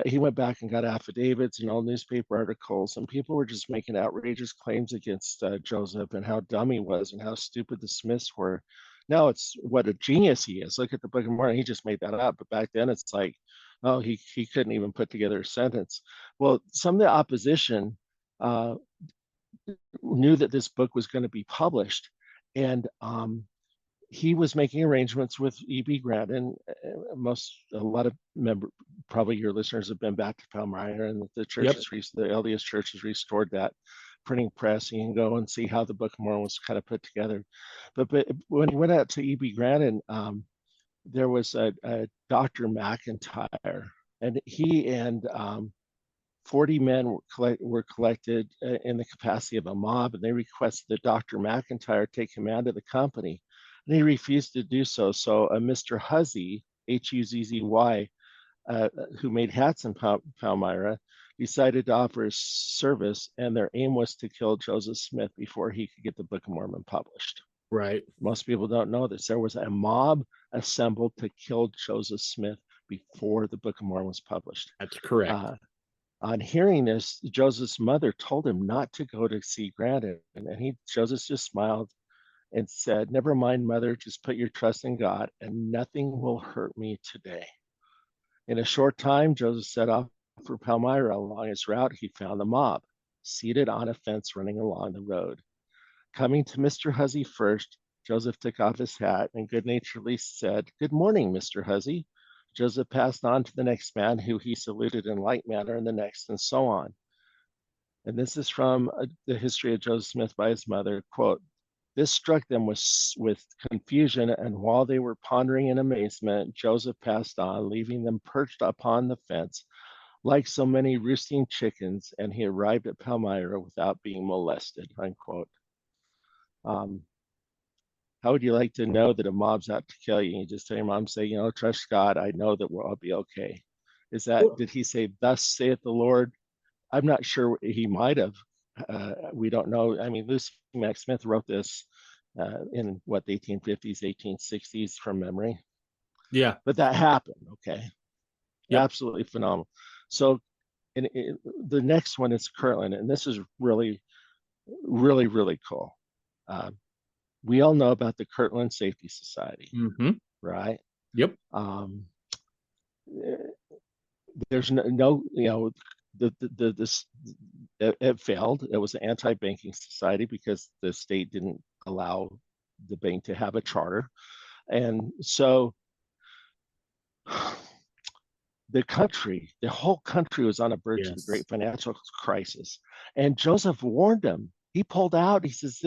he went back and got affidavits and old newspaper articles, and people were just making outrageous claims against Joseph and how dumb he was and how stupid the Smiths were. Now it's what a genius he is. Look at the Book of Mormon. He just made that up. But back then it's like, oh, he couldn't even put together a sentence. Well, some of the opposition uh, knew that this book was going to be published, and he was making arrangements with E.B. Grandin. A lot of probably your listeners have been back to Palmyra, and the church Yep. the LDS Church has restored that printing press. You can go and see how the Book of Mormon was kind of put together. But when he went out to E.B. Grandin, there was a Dr. McIntyre, and he and 40 men were collected in the capacity of a mob, and they requested that Dr. McIntyre take command of the company, and he refused to do so. So Mr. Huzzy, Huzzy, who made hats in Palmyra, decided to offer his service, and their aim was to kill Joseph Smith before he could get the Book of Mormon published. Right. Most people don't know this. There was a mob assembled to kill Joseph Smith before the Book of Mormon was published. That's correct. On hearing this, Joseph's mother told him not to go to see Grandin, and Joseph just smiled and said, "Never mind, mother, just put your trust in God, and nothing will hurt me today." In a short time, Joseph set off for Palmyra. Along his route, he found the mob seated on a fence running along the road. Coming to Mr. Huzzy first, Joseph took off his hat and good naturedly said, "Good morning, Mr. Huzzy." Joseph passed on to the next man, who he saluted in like manner, and the next, and so on. And this is from the history of Joseph Smith by his mother. Quote, "This struck them with confusion, and while they were pondering in amazement, Joseph passed on, leaving them perched upon the fence like so many roosting chickens, and he arrived at Palmyra without being molested." Unquote. Um, how would you like to know that a mob's out to kill you? You just tell your mom, say, "Trust God. I know that I'll be okay." Did he say, "Thus saith the Lord"? I'm not sure. He might have. We don't know. I mean, Lucy Mack Smith wrote this in what, the 1850s, 1860s from memory. Yeah. But that happened. Okay. Yep. Absolutely phenomenal. So the next one is Kirtland, and this is really, really, really cool. We all know about the Kirtland Safety Society, Mm-hmm. right? Yep. Um, there's no this it failed. It was an anti-banking society because the state didn't allow the bank to have a charter, and so the whole country was on the verge of the Yes. great financial crisis, and Joseph warned them. He pulled out. He says,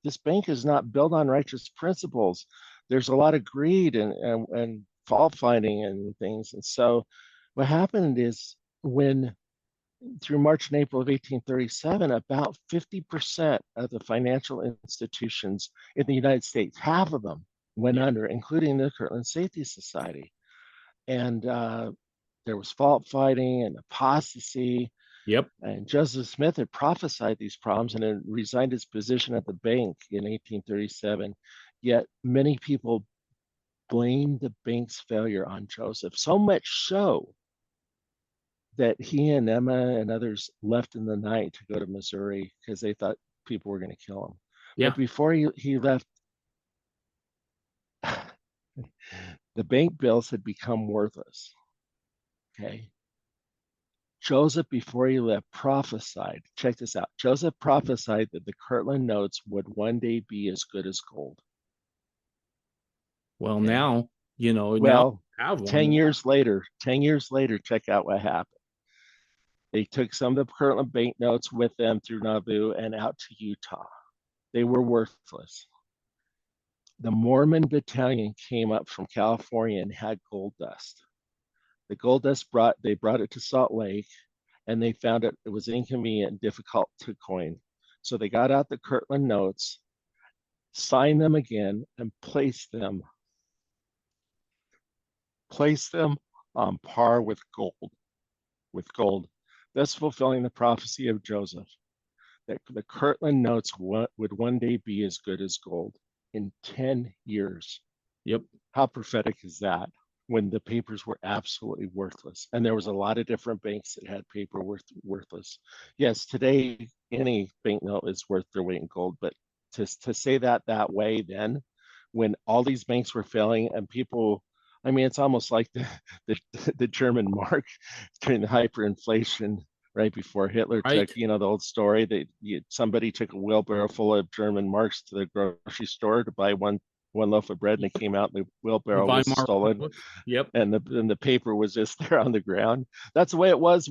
this bank is not built on righteous principles. There's a lot of greed and fault finding and things. And so what happened is, when through March and April of 1837, about 50% of the financial institutions in the United States, half of them, went Yeah. under, including the Kirtland Safety Society. And there was fault finding and apostasy. Yep. And Joseph Smith had prophesied these problems and had resigned his position at the bank in 1837. Yet many people blamed the bank's failure on Joseph, so much so that he and Emma and others left in the night to go to Missouri because they thought people were going to kill him. But Yeah. before he left, the bank bills had become worthless. Okay. Joseph, before he left, prophesied. Check this out. Joseph prophesied that the Kirtland notes would one day be as good as gold. Well, Okay. now, now Well, you have 10 one. years later, 10 years later, check out what happened. They took some of the Kirtland banknotes with them through Nauvoo and out to Utah. They were worthless. The Mormon battalion came up from California and had gold dust. The gold dust they brought it to Salt Lake, and they found it was inconvenient and difficult to coin. So they got out the Kirtland notes, signed them again, and placed them on par with gold, thus fulfilling the prophecy of Joseph that the Kirtland notes would one day be as good as gold in 10 years. Yep. How prophetic is that? When the papers were absolutely worthless, and there was a lot of different banks that had paper worthless. Yes, today any banknote is worth their weight in gold, but to say that way then, when all these banks were failing and people, I mean, it's almost like the, the German mark during the hyperinflation right before Hitler took, Right. the old story that somebody took a wheelbarrow full of German marks to the grocery store to buy one loaf of bread, and it came out and the The wheelbarrow was Weimar stolen, Republic. Yep. and the paper was just there on the ground. That's the way it was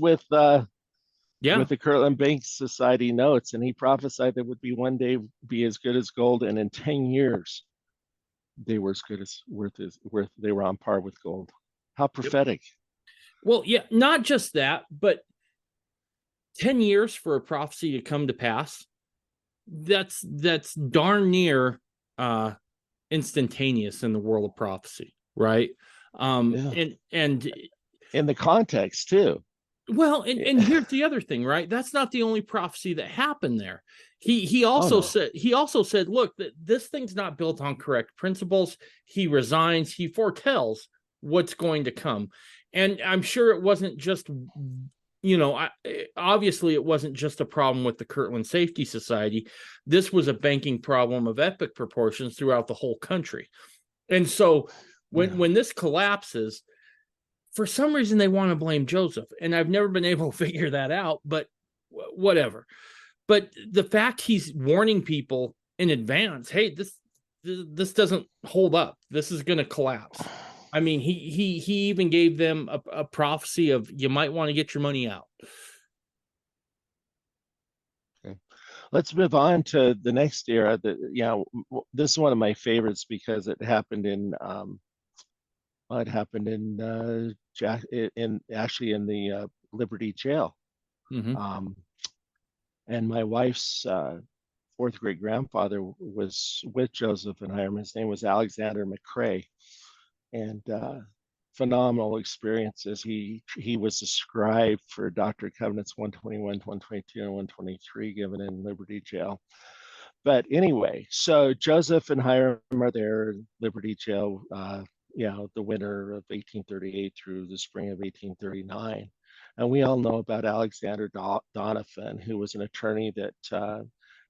Yeah. with the Kirtland Bank Society notes, and he prophesied that would be one day be as good as gold, and in 10 years they were as good as worth they were on par with gold. How Yep. prophetic. Well, yeah, not just that, but 10 years for a prophecy to come to pass, that's darn near instantaneous in the world of prophecy, right? Yeah. And In the context too. well, and here's the other thing, right? That's not the only prophecy that happened there. He Oh also no. said, look, that this thing's not built on correct principles. He resigns, he foretells what's going to come. And I'm sure it wasn't just, obviously it wasn't just a problem with the Kirtland Safety Society. This was a banking problem of epic proportions throughout the whole country. And so when this collapses, for some reason they want to blame Joseph, and I've never been able to figure that out, but whatever. But the fact he's warning people in advance, hey, this doesn't hold up. This is going to collapse. I mean, he even gave them a prophecy of you might want to get your money out. Okay. Let's move on to the next era. This is one of my favorites because it happened in actually in the Liberty Jail. Mm-hmm. And my wife's fourth great grandfather was with Joseph and Hiram. His name was Alexander McCrae, and phenomenal experiences. He was a scribe for Doctor Covenants 121, 122, and 123 given in Liberty Jail. But anyway, so Joseph and Hiram are there in Liberty Jail, the winter of 1838 through the spring of 1839. And we all know about Alexander Doniphan, who was an attorney that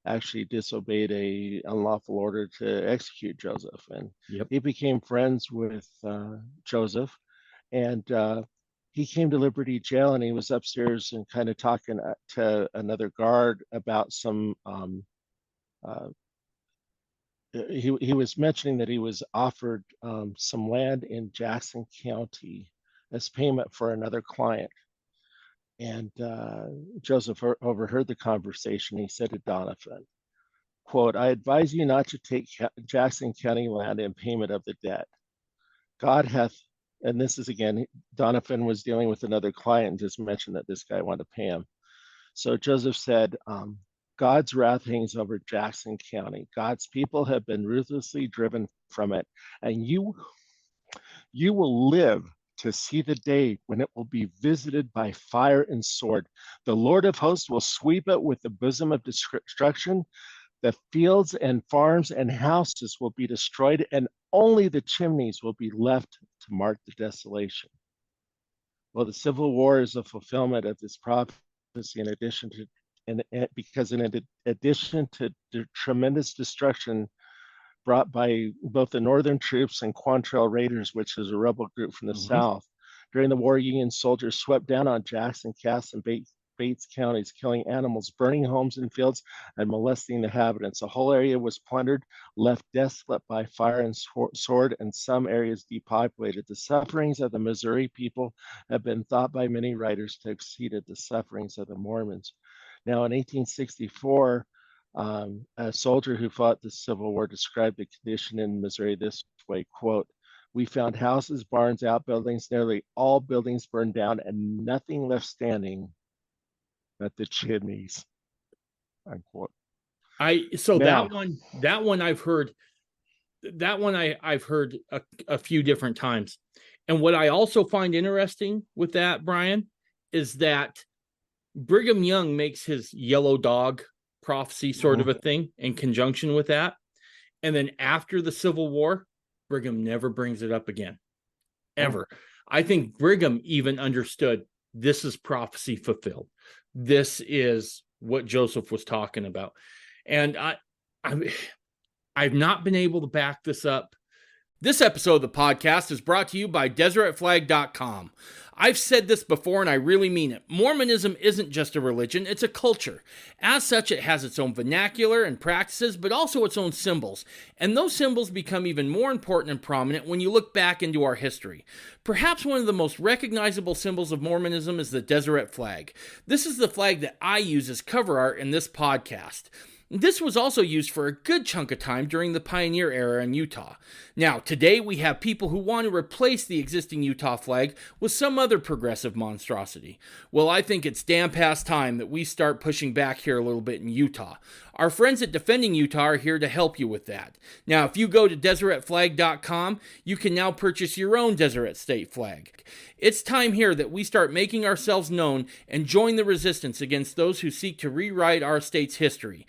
actually disobeyed a unlawful order to execute Joseph. And Yep. he became friends with Joseph. And he came to Liberty Jail, and he was upstairs and kind of talking to another guard about some he was mentioning that he was offered some land in Jackson County as payment for another client. And Joseph overheard the conversation. He said to Doniphan, quote, "I advise you not to take Jackson County land in payment of the debt. God hath," and this is again, Doniphan was dealing with another client and just mentioned that this guy wanted to pay him. So Joseph said, God's wrath hangs over Jackson County. God's people have been ruthlessly driven from it, and you will live to see the day when it will be visited by fire and sword. The Lord of hosts will sweep it with the bosom of destruction. The fields and farms and houses will be destroyed, and only the chimneys will be left to mark the desolation. Well, the Civil War is a fulfillment of this prophecy in addition to because in addition to the tremendous destruction brought by both the Northern troops and Quantrell Raiders, which is a rebel group from the South. During the war, Union soldiers swept down on Jackson, Cass, and Bates counties, killing animals, burning homes and fields, and molesting the inhabitants. The whole area was plundered, left desolate by fire and sword, and some areas depopulated. The sufferings of the Missouri people have been thought by many writers to have exceeded the sufferings of the Mormons. Now, in 1864, A soldier who fought the Civil War described the condition in Missouri this way, quote, "We found houses, barns, outbuildings, nearly all buildings burned down and nothing left standing but the chimneys," unquote. So Now, that one I've heard, I've heard a few different times. And what I also find interesting with that, Brian, is that Brigham Young makes his yellow dog prophecy sort of a thing in conjunction with that. And then after the Civil War, Brigham never brings it up again, ever. I think Brigham even understood this is prophecy fulfilled. This is what Joseph was talking about. And I've not been able to back this up. This episode of the podcast is brought to you by DeseretFlag.com. I've said this before and I really mean it. Mormonism isn't just a religion, it's a culture. As such, it has its own vernacular and practices, but also its own symbols. And those symbols become even more important and prominent when you look back into our history. Perhaps one of the most recognizable symbols of Mormonism is the Deseret flag. This is the flag that I use as cover art in this podcast. This was also used for a good chunk of time during the pioneer era in Utah. Now, today we have people who want to replace the existing Utah flag with some other progressive monstrosity. Well, I think it's damn past time that we start pushing back here a little bit in Utah. Our friends at Defending Utah are here to help you with that. Now, if you go to DeseretFlag.com, you can now purchase your own Deseret State flag. It's time here that we start making ourselves known and join the resistance against those who seek to rewrite our state's history.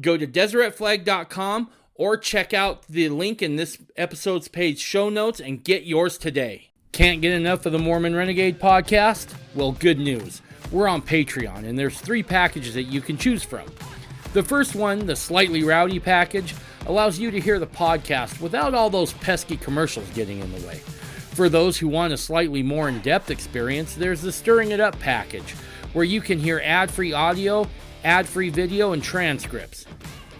Go to DeseretFlag.com or check out the link in this episode's page show notes and get yours today. Can't get enough of the Mormon Renegade podcast? Well, good news. We're on Patreon, and there's 3 packages that you can choose from. The first one, the Slightly Rowdy package, allows you to hear the podcast without all those pesky commercials getting in the way. For those who want a slightly more in-depth experience, there's the Stirring It Up package, where you can hear ad-free audio, ad-free video, and transcripts.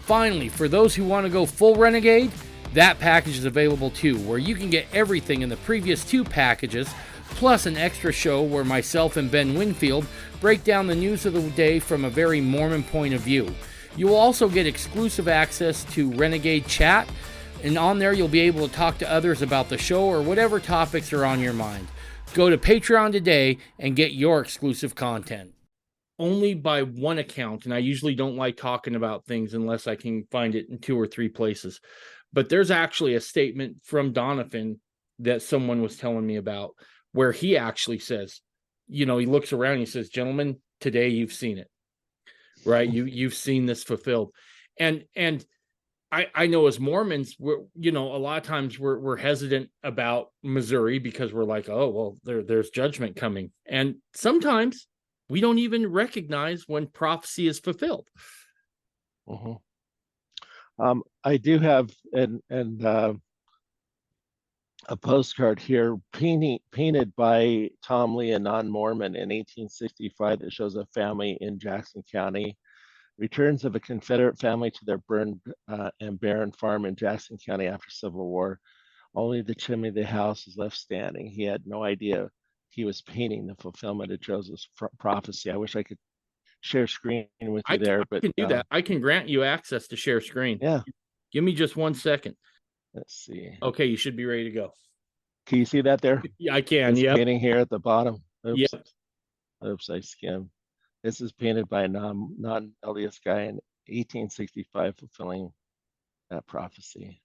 Finally, for those who want to go full Renegade, that package is available too, where you can get everything in the previous 2 packages, plus an extra show where myself and Ben Winfield break down the news of the day from a very Mormon point of view. You will also get exclusive access to Renegade Chat, and on there you'll be able to talk to others about the show or whatever topics are on your mind. Go to Patreon today and get your exclusive content. Only by one account, and I usually don't like talking about things unless I can find it in 2 or 3 places, but there's actually a statement from Donovan that someone was telling me about where he actually says, he looks around and he says, "Gentlemen, today you've seen it, right? You've seen this fulfilled." And I know as Mormons, we're, a lot of times we're hesitant about Missouri because we're like, oh, well, there's judgment coming. And sometimes we don't even recognize when prophecy is fulfilled. I do have a postcard here painted by Tom Lee, a non-Mormon, in 1865 that shows a family in Jackson County. Returns of a Confederate family to their burned and barren farm in Jackson County after Civil War. Only the chimney of the house is left standing. He had no idea he was painting the fulfillment of Joseph's prophecy. I wish I could share screen with you there, but I can do that. I can grant you access to share screen. Yeah. Give me just 1 second. Let's see. Okay, you should be ready to go. Can you see that there? Yeah, I can. Yeah. Painting here at the bottom. Oops. Yep. Oops, I skimmed. This is painted by a non-LDS guy in 1865, fulfilling that prophecy.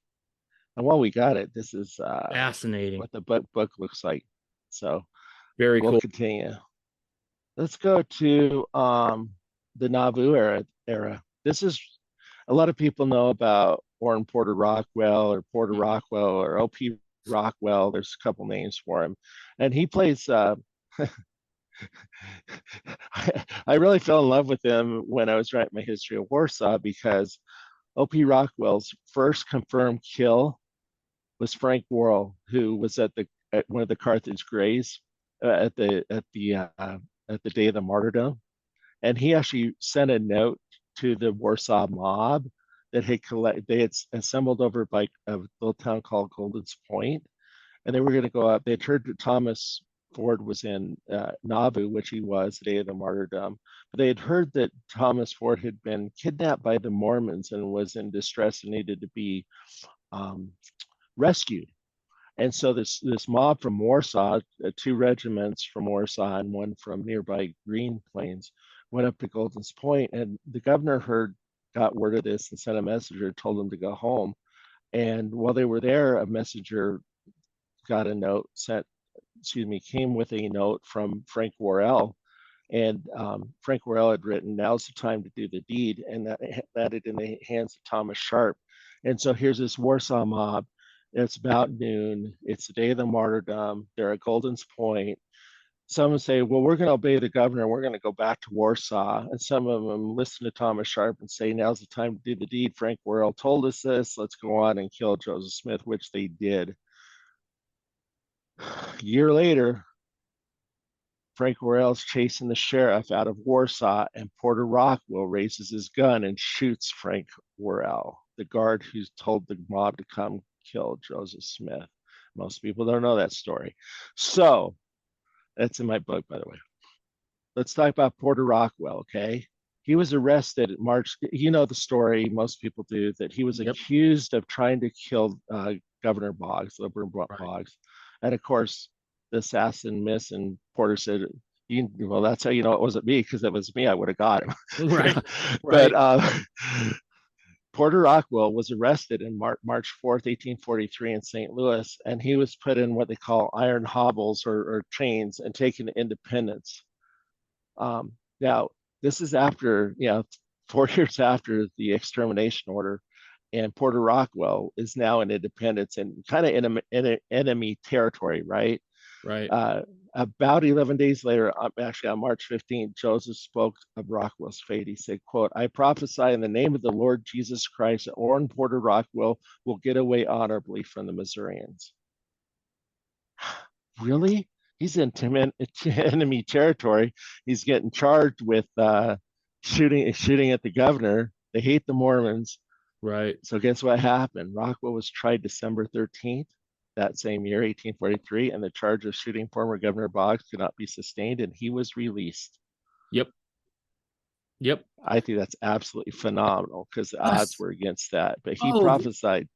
And while we got it, this is fascinating what the book looks like. So very cool. We'll continue. Let's go to the Nauvoo era. This is, a lot of people know about Orrin Porter Rockwell or Porter Rockwell or O.P. Rockwell. There's a couple names for him. And he plays I really fell in love with him when I was writing my history of Warsaw, because O.P. Rockwell's first confirmed kill was Frank Worrell, who was at one of the Carthage graves at the day of the martyrdom, and he actually sent a note to the Warsaw mob that they had assembled over by a little town called Golden's Point, and they were going to go out. They had heard that Thomas Ford was in Nauvoo, which he was the day of the martyrdom. But they had heard that Thomas Ford had been kidnapped by the Mormons and was in distress and needed to be um, rescued. And so this mob from Warsaw, two regiments from Warsaw and one from nearby Green Plains, went up to Golden's Point, and the governor got word of this and sent a messenger, told them to go home. And while they were there, a messenger got a note sent, came with a note from Frank Worrell. And Frank Worrell had written, "Now's the time to do the deed," and that it in the hands of Thomas Sharp. And so here's this Warsaw mob. It's about noon. It's the day of the martyrdom. They're at Golden's Point. Some say, "Well, we're going to obey the governor. We're going to go back to Warsaw." And some of them listen to Thomas Sharp and say, "Now's the time to do the deed. Frank Worrell told us this. Let's go on and kill Joseph Smith," which they did. A year later, Frank Worrell's chasing the sheriff out of Warsaw, and Porter Rockwell raises his gun and shoots Frank Worrell, the guard who's told the mob to come kill Joseph Smith. Most people don't know that story. So that's in my book, by the way. Let's talk about Porter Rockwell, okay? He was arrested in March. You know the story, most people do, that he was accused of trying to kill Governor Boggs, Liberal Boggs. And of course, the assassin missed, and Porter said, "Well, that's how you know it wasn't me, because if it was me, I would have got him." Right. But Porter Rockwell was arrested in March 4th, 1843 in St. Louis, and he was put in what they call iron hobbles or chains and taken to Independence. Now, this is after, 4 years after the extermination order, and Porter Rockwell is now in Independence and kind of in enemy territory, right? Right. About 11 days later, actually on March 15th, Joseph spoke of Rockwell's fate. He said, quote, "I prophesy in the name of the Lord Jesus Christ that Orrin Porter Rockwell will get away honorably from the Missourians." Really? He's in enemy territory. He's getting charged with shooting at the governor. They hate the Mormons. Right. So guess what happened? Rockwell was tried December 13th that same year, 1843, and the charge of shooting former Governor Boggs could not be sustained, and he was released. Yep. I think that's absolutely phenomenal, because the odds were against that, but he prophesied.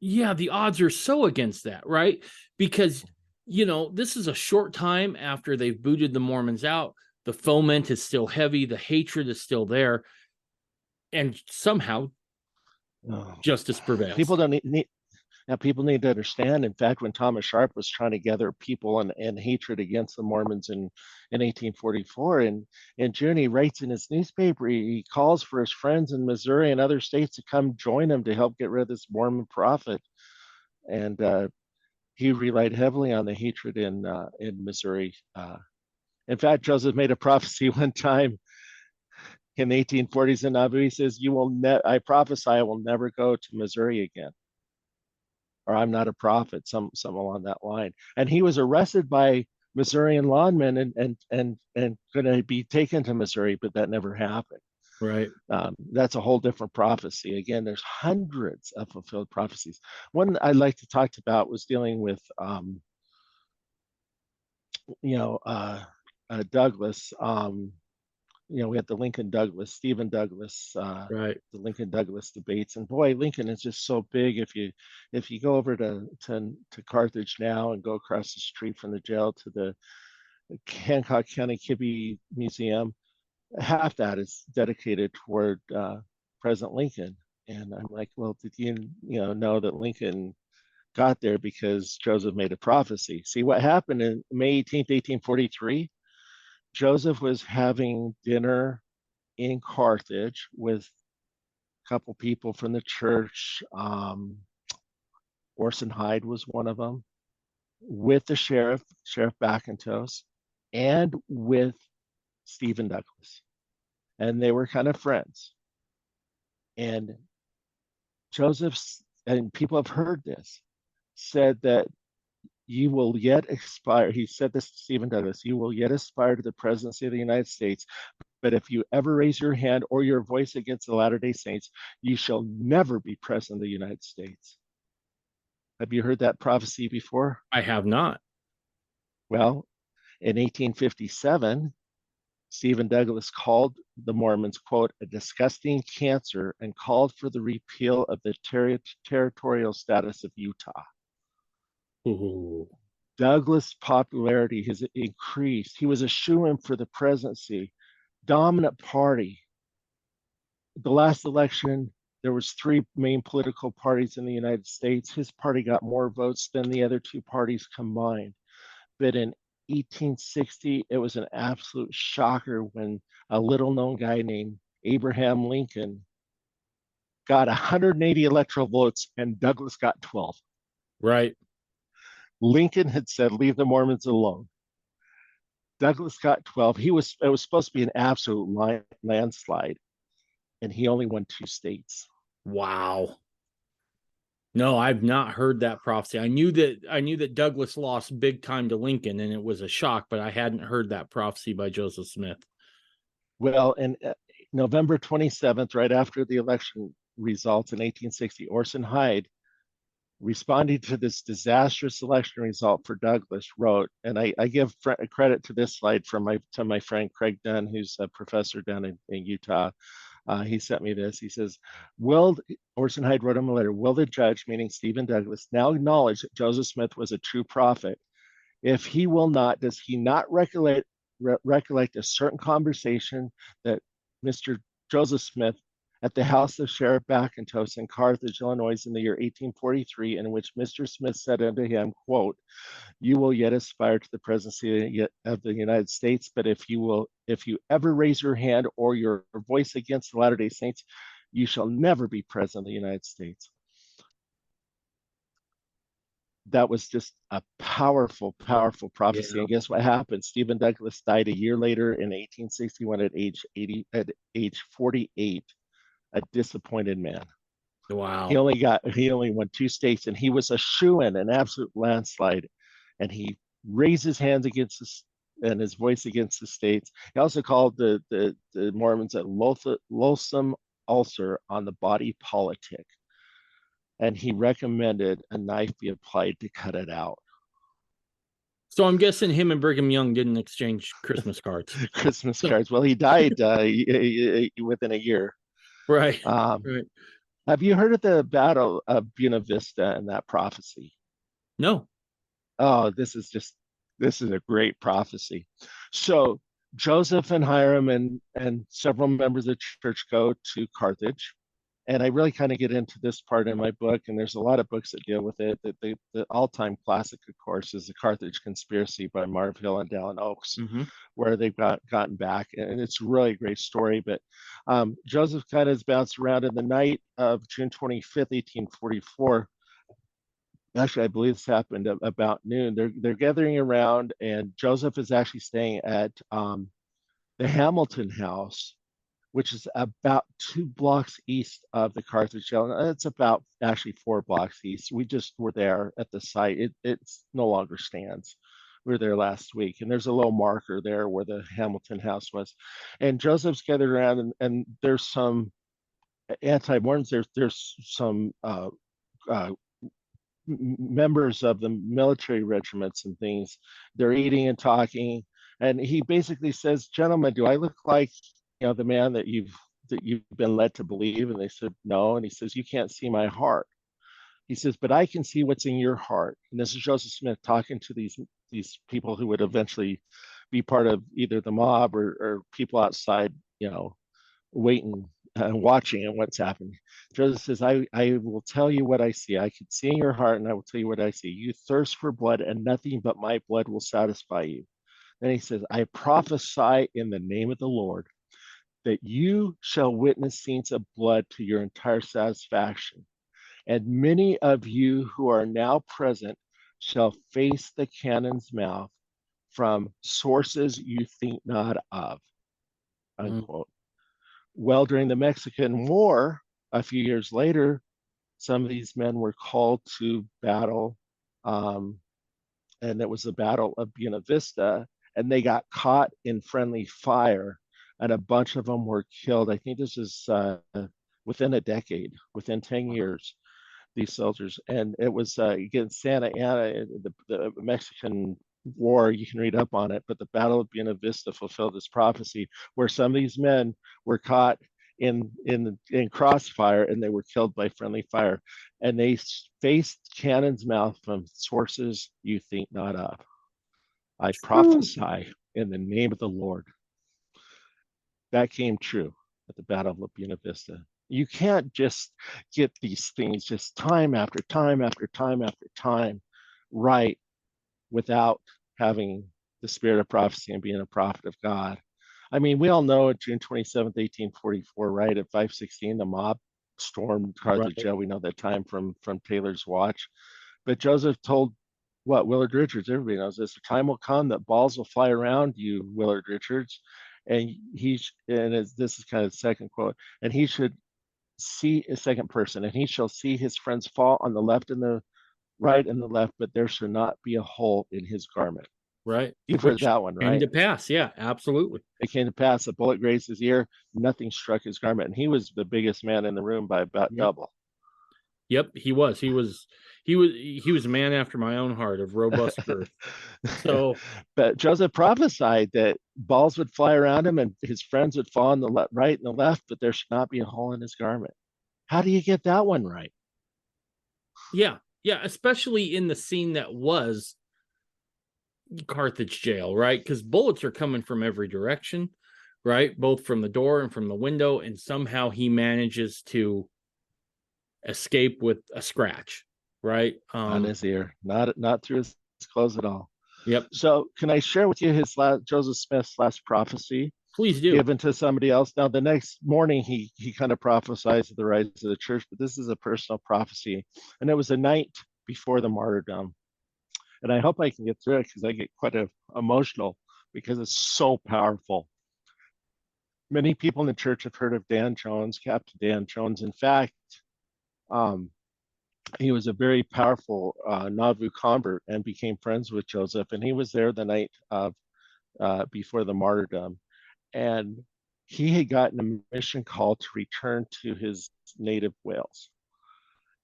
Yeah, the odds are so against that, right? Because, this is a short time after they've booted the Mormons out. The foment is still heavy. The hatred is still there. And somehow justice prevails. People don't need Now, people need to understand, in fact, when Thomas Sharp was trying to gather people and hatred against the Mormons in 1844, in June, he writes in his newspaper, he calls for his friends in Missouri and other states to come join him to help get rid of this Mormon prophet. And he relied heavily on the hatred in Missouri. In fact, Joseph made a prophecy one time in the 1840s in Nauvoo. He says, I prophesy I will never go to Missouri again, or I'm not a prophet, some along that line. And he was arrested by Missourian lawmen and going to be taken to Missouri, but that never happened. Right. That's a whole different prophecy. Again, there's hundreds of fulfilled prophecies. One I'd like to talk about was dealing with, Douglas. We had the Stephen Douglas, right. the Lincoln Douglas debates, and boy, Lincoln is just so big. If you go over to Carthage now and go across the street from the jail to the Hancock County Kibbe Museum, half that is dedicated toward President Lincoln. And I'm like, well, did you know that Lincoln got there because Joseph made a prophecy? See what happened in May 18th, 1843. Joseph was having dinner in Carthage with a couple people from the church. Orson Hyde was one of them, with the Sheriff Backentos, and with Stephen Douglas. And they were kind of friends. And Joseph, and people have heard this, said that you will yet aspire, he said this to Stephen Douglas, you will yet aspire to the presidency of the United States, but if you ever raise your hand or your voice against the Latter-day Saints, you shall never be president of the United States. Have you heard that prophecy before? I have not. Well, In 1857, Stephen Douglas called the Mormons, quote, a disgusting cancer and called for the repeal of the territorial status of Utah. Ooh. Douglas' popularity has increased. He was a shoo-in for the presidency, dominant party. The last election, there was three main political parties in the United States. His party got more votes than the other two parties combined. But in 1860, it was an absolute shocker when a little known guy named Abraham Lincoln got 180 electoral votes and Douglas got 12. Right. Lincoln had said, leave the Mormons alone. Douglas got 12. It was supposed to be an absolute landslide, and he only won 2 states. Wow. No, I've not heard that prophecy. I knew that Douglas lost big time to Lincoln, and it was a shock, but I hadn't heard that prophecy by Joseph Smith. Well, in November 27th, right after the election results in 1860, Orson Hyde, responding to this disastrous election result for Douglas, wrote, and I give credit to this slide from my friend Craig Dunn, who's a professor down in Utah. He sent me this. He says, Orson Hyde wrote him a letter, will the judge, meaning Stephen Douglas, now acknowledge that Joseph Smith was a true prophet? If he will not, does he not recollect a certain conversation that Mr. Joseph Smith at the house of Sheriff Backentos in Carthage, Illinois, in the year 1843, in which Mr. Smith said unto him, quote, you will yet aspire to the presidency of the United States, but if you ever raise your hand or your voice against the Latter-day Saints, you shall never be president of the United States. That was just a powerful, powerful prophecy. Yeah. And guess what happened? Stephen Douglas died a year later in 1861 at age 48, a disappointed man. Wow. He only won 2 states, and he was a shoo-in, an absolute landslide. And he raised his hands against this and his voice against the states. He also called the Mormons a loathsome ulcer on the body politic. And he recommended a knife be applied to cut it out. So I'm guessing him and Brigham Young didn't exchange Christmas cards. Christmas cards. Well, he died within a year. Right. Right. Have you heard of the Battle of Buena Vista and that prophecy? No. Oh, this is a great prophecy. So Joseph and Hiram and several members of the church go to Carthage. And I really kind of get into this part in my book, and there's a lot of books that deal with it. The all-time classic, of course, is The Carthage Conspiracy by Marv Hill and Dallin Oaks, Mm-hmm. where they've gotten back. And it's really a great story. But Joseph kind of has bounced around in the night of June 25th, 1844. Actually, I believe this happened about noon. They're gathering around, and Joseph is actually staying at the Hamilton House, which is about 2 blocks east of the Carthage Jail. It's about actually 4 blocks east. We just were there at the site. It's no longer stands. We were there last week, and there's a little marker there where the Hamilton House was. And Joseph's gathered around, and there's some anti-Mormons. There's some members of the military regiments and things. They're eating and talking, and he basically says, "Gentlemen, do I look like the man that you've been led to believe?" And they said, "No." And he says, "You can't see my heart." He says, "But I can see what's in your heart." And this is Joseph Smith talking to these people who would eventually be part of either the mob or people outside, waiting and watching and what's happening. Joseph says, I will tell you what I see. I can see in your heart, and I will tell you what I see. You thirst for blood, and nothing but my blood will satisfy you. Then he says, I prophesy in the name of the Lord that you shall witness scenes of blood to your entire satisfaction. And many of you who are now present shall face the cannon's mouth from sources you think not of, unquote. Well, during the Mexican War, a few years later, some of these men were called to battle, and it was the Battle of Buena Vista, and they got caught in friendly fire, and a bunch of them were killed. I think this is within a decade, within 10 years, these soldiers. And it was against Santa Anna, the Mexican war. You can read up on it, but the Battle of Buena Vista fulfilled this prophecy, where some of these men were caught in crossfire, and they were killed by friendly fire, and they faced cannon's mouth from sources you think not of. I prophesy in the name of the Lord. That came true at the Battle of Buena Vista. You can't just get these things just time after time after time after time right without having the spirit of prophecy and being a prophet of God. I mean, we all know June 27th, 1844, right at 5:16, the mob stormed Carthage. Right. We know that time from Taylor's watch. But Joseph told what Willard Richards, everybody knows this, the time will come that balls will fly around you, Willard Richards, and this is kind of the second quote, and he should see a second person, and he shall see his friends fall on the left and the right and the left, but there shall not be a hole in his garment. Right. You've heard Which that one, came right? to pass. Yeah, absolutely. It came to pass, a bullet grazed his ear, nothing struck his garment, and he was the biggest man in the room by about Yep. double. Yep, he was. He was a man after my own heart, of robust girth. So But Joseph prophesied that balls would fly around him and his friends would fall on the right and the left, but there should not be a hole in his garment. How do you get that one right? yeah, yeah, especially in the scene that was Carthage jail, right? Because bullets are coming from every direction, right? Both from the door and from the window, and somehow he manages to escape with a scratch, right? On his ear, not through his clothes at all. Yep. So, can I share with you Joseph Smith's last prophecy Please do. given to somebody else? Now, the next morning, he kind of prophesies the rise of the church, but this is a personal prophecy, and it was the night before the martyrdom. And I hope I can get through it because I get quite emotional because it's so powerful. Many people in the church have heard of Dan Jones, Captain Dan Jones. In fact, um, he was a very powerful Nauvoo convert and became friends with Joseph. And he was there the night of before the martyrdom. And he had gotten a mission call to return to his native Wales.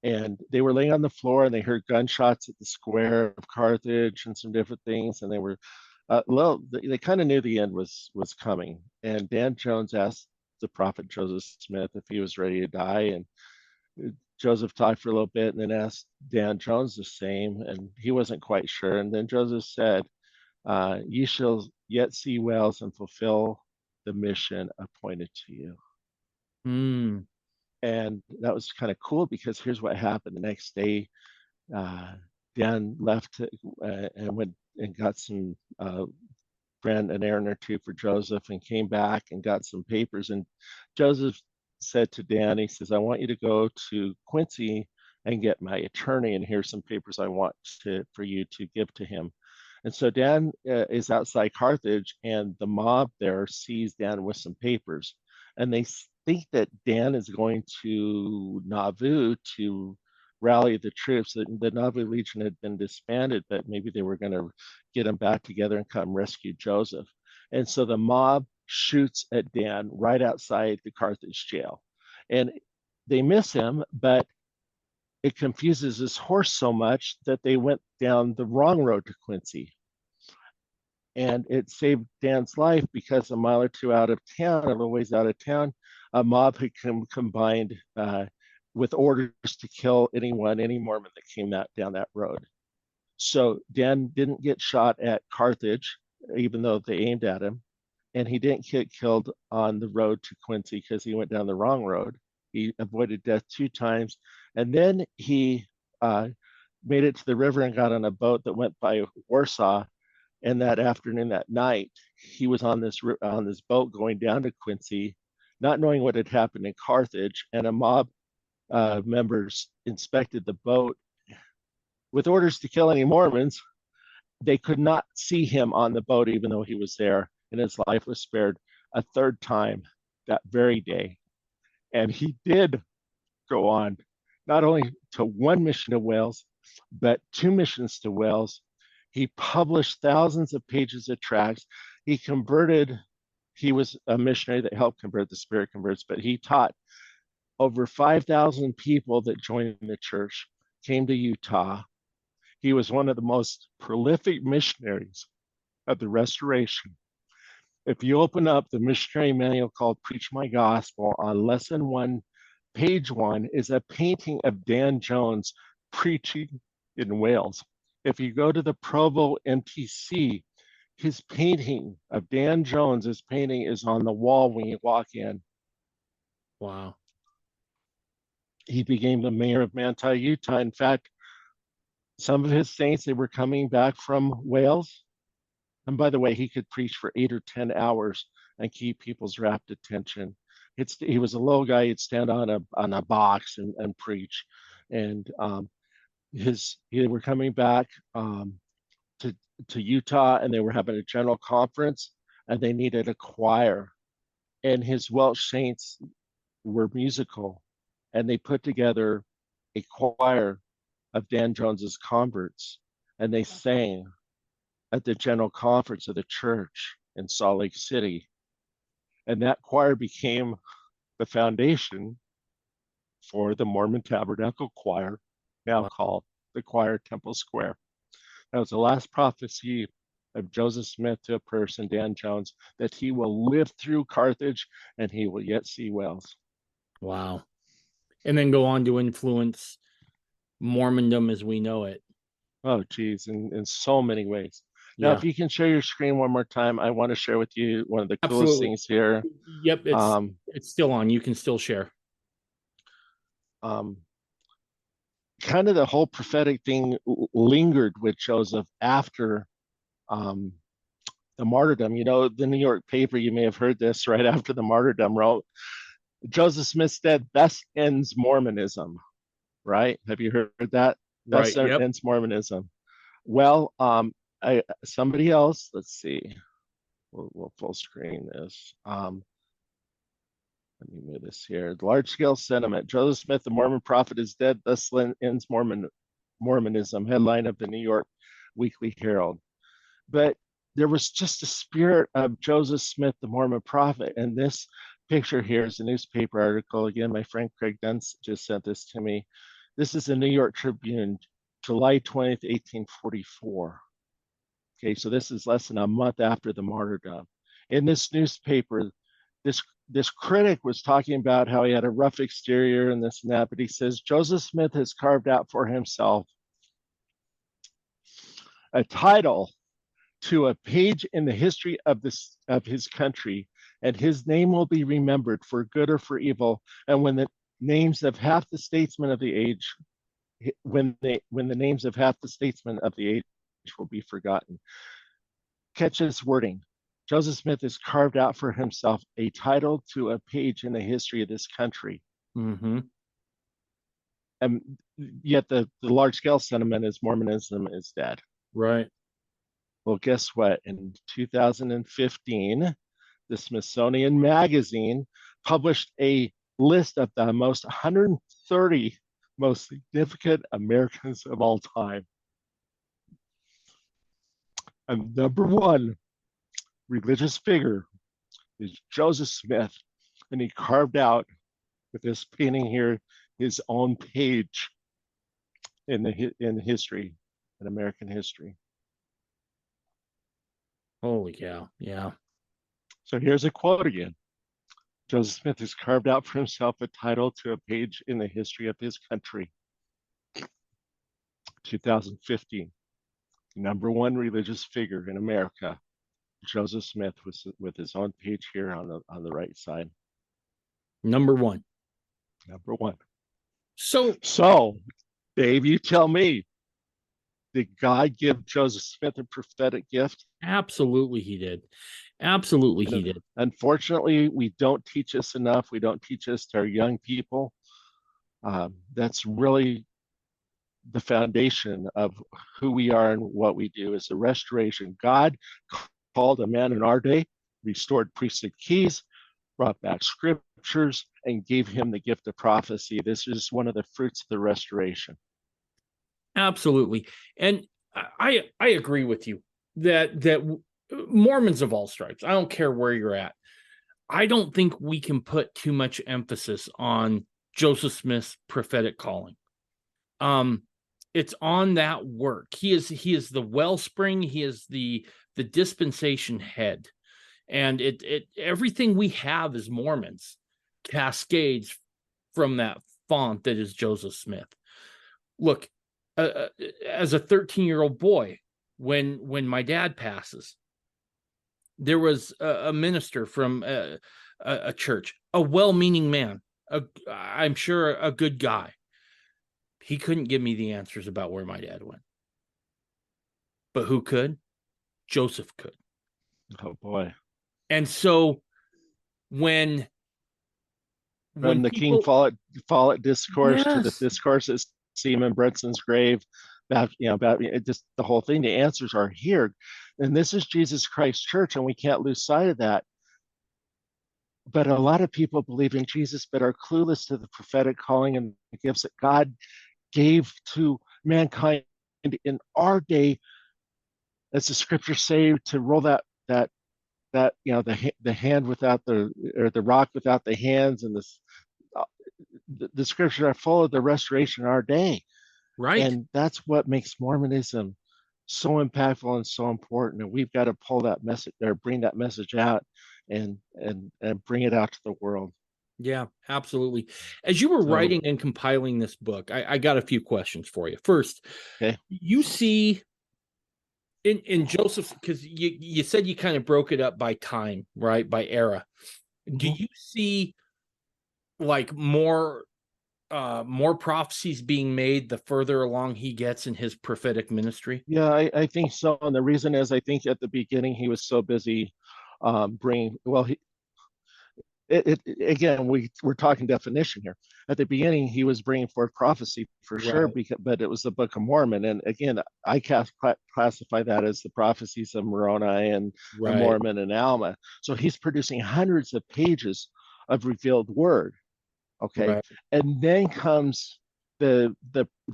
And they were laying on the floor and they heard gunshots at the square of Carthage and some different things. And they were, they kind of knew the end was coming. And Dan Jones asked the prophet Joseph Smith if he was ready to die. And Joseph talked for a little bit and then asked Dan Jones the same, and he wasn't quite sure. And then Joseph said, "Ye shall yet see Wales and fulfill the mission appointed to you." Mm. And that was kind of cool because here's what happened. The next day, Dan left and went and got some ran an errand or two for Joseph and came back and got some papers. And Joseph said to Dan, he says, "I want you to go to Quincy and get my attorney, and here's some papers I want for you to give to him." And so Dan is outside Carthage, and the mob there sees Dan with some papers, and they think that Dan is going to Nauvoo to rally the troops. The Nauvoo Legion had been disbanded, but maybe they were going to get them back together and come rescue Joseph. And so the mob shoots at Dan right outside the Carthage jail. And they miss him, but it confuses his horse so much that they went down the wrong road to Quincy. And it saved Dan's life because a mile or two out of town, a little ways out of town, a mob had combined with orders to kill any Mormon that came down that road. So Dan didn't get shot at Carthage, even though they aimed at him, and he didn't get killed on the road to Quincy because he went down the wrong road. He avoided death 2 times, and then he made it to the river and got on a boat that went by Warsaw. And that afternoon, that night, he was on this boat going down to Quincy, not knowing what had happened in Carthage, and a mob members inspected the boat with orders to kill any Mormons. They could not see him on the boat, even though he was there, and his life was spared a 3rd time that very day. And he did go on not only to 1 mission to Wales, but 2 missions to Wales. He published thousands of pages of tracts. He was a missionary that helped convert the Spirit converts, but he taught over 5,000 people that joined the church, came to Utah. He was one of the most prolific missionaries of the Restoration. If you open up the missionary manual called Preach My Gospel, on lesson 1, page 1 is a painting of Dan Jones preaching in Wales. If you go to the Provo MTC, his painting of Dan Jones's painting is on the wall when you walk in. Wow. He became the mayor of Manti, Utah. In fact, some of his saints, they were coming back from Wales. And by the way, he could preach for 8 or 10 hours and keep people's rapt attention. He was a little guy. He'd stand on a box and preach. And they were coming back to Utah, and they were having a general conference, and they needed a choir. And his Welsh saints were musical, and they put together a choir of Dan Jones's converts, and they sang at the general conference of the church in Salt Lake City. And that choir became the foundation for the Mormon Tabernacle Choir, now called the Choir Temple Square. That was the last prophecy of Joseph Smith to a person, Dan Jones, that he will live through Carthage and he will yet see Wales. Wow. And then go on to influence Mormondom as we know it. Oh, geez, in so many ways. Now, Yeah. if you can share your screen one more time, I want to share with you one of the coolest Absolutely. things here. Yep, it's still on. You can still share. Kind of the whole prophetic thing lingered with Joseph after the martyrdom. You know, the New York paper, you may have heard this, right after the martyrdom, wrote, Joseph Smith said, "Thus ends Mormonism." Right? Have you heard that? Right. Thus Yep. ends Mormonism. Well, somebody else, let's see. We'll full screen this. Let me move this here. Large scale sentiment. Joseph Smith, the Mormon prophet, is dead. Thus ends Mormonism. Headline of the New York Weekly Herald. But there was just a spirit of Joseph Smith, the Mormon prophet. And this picture here is a newspaper article. Again, my friend Craig Dunn just sent this to me. This is the New York Tribune, July 20th, 1844. Okay, so this is less than a month after the martyrdom. In this newspaper, this critic was talking about how he had a rough exterior and this and that, but he says Joseph Smith has carved out for himself a title to a page in the history of his country, and his name will be remembered for good or for evil. And when the names of half the statesmen of the age, when the names of half the statesmen of the age will be forgotten. Catch this wording. Joseph Smith has carved out for himself a title to a page in the history of this country. Mm-hmm. And yet the large scale sentiment is Mormonism is dead. Right. Well, guess what? In 2015, the Smithsonian Magazine published a list of the 130 most significant Americans of all time. And number 1 religious figure is Joseph Smith, and he carved out with this painting here his own page in history, in American history. Holy cow. Yeah. So here's a quote again. Joseph Smith has carved out for himself a title to a page in the history of his country. 2015, number 1 religious figure in America, Joseph Smith, with his own page here on the right side. Number 1. Number 1. So, Dave, you tell me, did God give Joseph Smith a prophetic gift? absolutely he did. Absolutely he did. Unfortunately, we don't teach this enough. We don't teach this to our young people. That's really the foundation of who we are and what we do is the restoration. God called a man in our day, restored priesthood keys, brought back scriptures, and gave him the gift of prophecy. This is one of the fruits of the restoration. Absolutely. And I agree with you that Mormons of all stripes, I don't care where you're at, I don't think we can put too much emphasis on Joseph Smith's prophetic calling. It's on that work. He is the wellspring. He is the dispensation head. And it everything we have as Mormons cascades from that font that is Joseph Smith. Look, as a 13-year-old boy, when my dad passes, there was a minister from a church, a well-meaning man, I'm sure a good guy. He couldn't give me the answers about where my dad went. But who could? Joseph could. Oh boy. And so when From the King people, Follett discourse to the yes, discourse at Seaman Brenson's grave, about just the whole thing. The answers are here, and this is Jesus Christ Church, and we can't lose sight of that. But a lot of people believe in Jesus, but are clueless to the prophetic calling and the gifts that God gave to mankind in our day, as the scriptures say, to roll that the hand without the rock without the hands, and this the scriptures are full of the restoration of our day. right? And that's what makes Mormonism so impactful and so important. And we've got to pull that message or bring that message out and bring it out to the world. Yeah, absolutely. As you were So, writing and compiling this book, I got a few questions for you. First, okay. you see in Joseph's, because you said you kind of broke it up by time, right? By era. Do Mm-hmm. you see like more prophecies being made the further along he gets in his prophetic ministry? Yeah, I think so. And the reason is I think at the beginning he was so busy bringing, well, again, we're talking definition here. At the beginning, he was bringing forth prophecy for sure, Right, because, but it was the Book of Mormon, and again, I classify that as the prophecies of Moroni and right, Mormon and Alma. So he's producing hundreds of pages of revealed word. Okay, right, and then comes the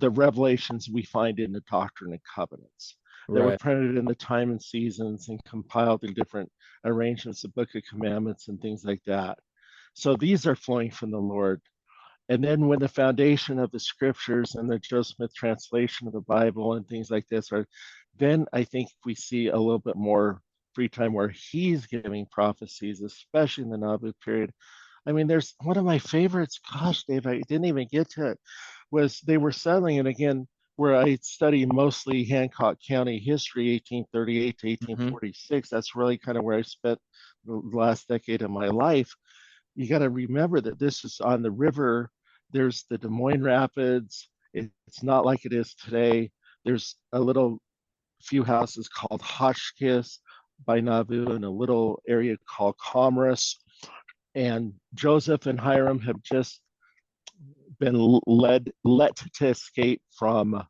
revelations we find in the Doctrine and Covenants that were right, printed in the time and seasons and compiled in different arrangements, the Book of Commandments and things like that. So these are flowing from the Lord. And then when the foundation of the scriptures and the Joseph Smith translation of the Bible and things like this are, then I think we see a little bit more free time where he's giving prophecies, especially in the Nauvoo period. I mean, there's one of my favorites. Gosh, Dave, I didn't even get to it. Was they were settling, and again, where I study mostly Hancock County history, 1838 to hmm, 1846. That's really kind of where I spent the last decade of my life. You got to remember that this is on the river. There's the Des Moines Rapids. It's not like it is today. There's a little few houses called Hotchkiss by Nauvoo and a little area called Commerce. And Joseph and Hiram have just been let to escape from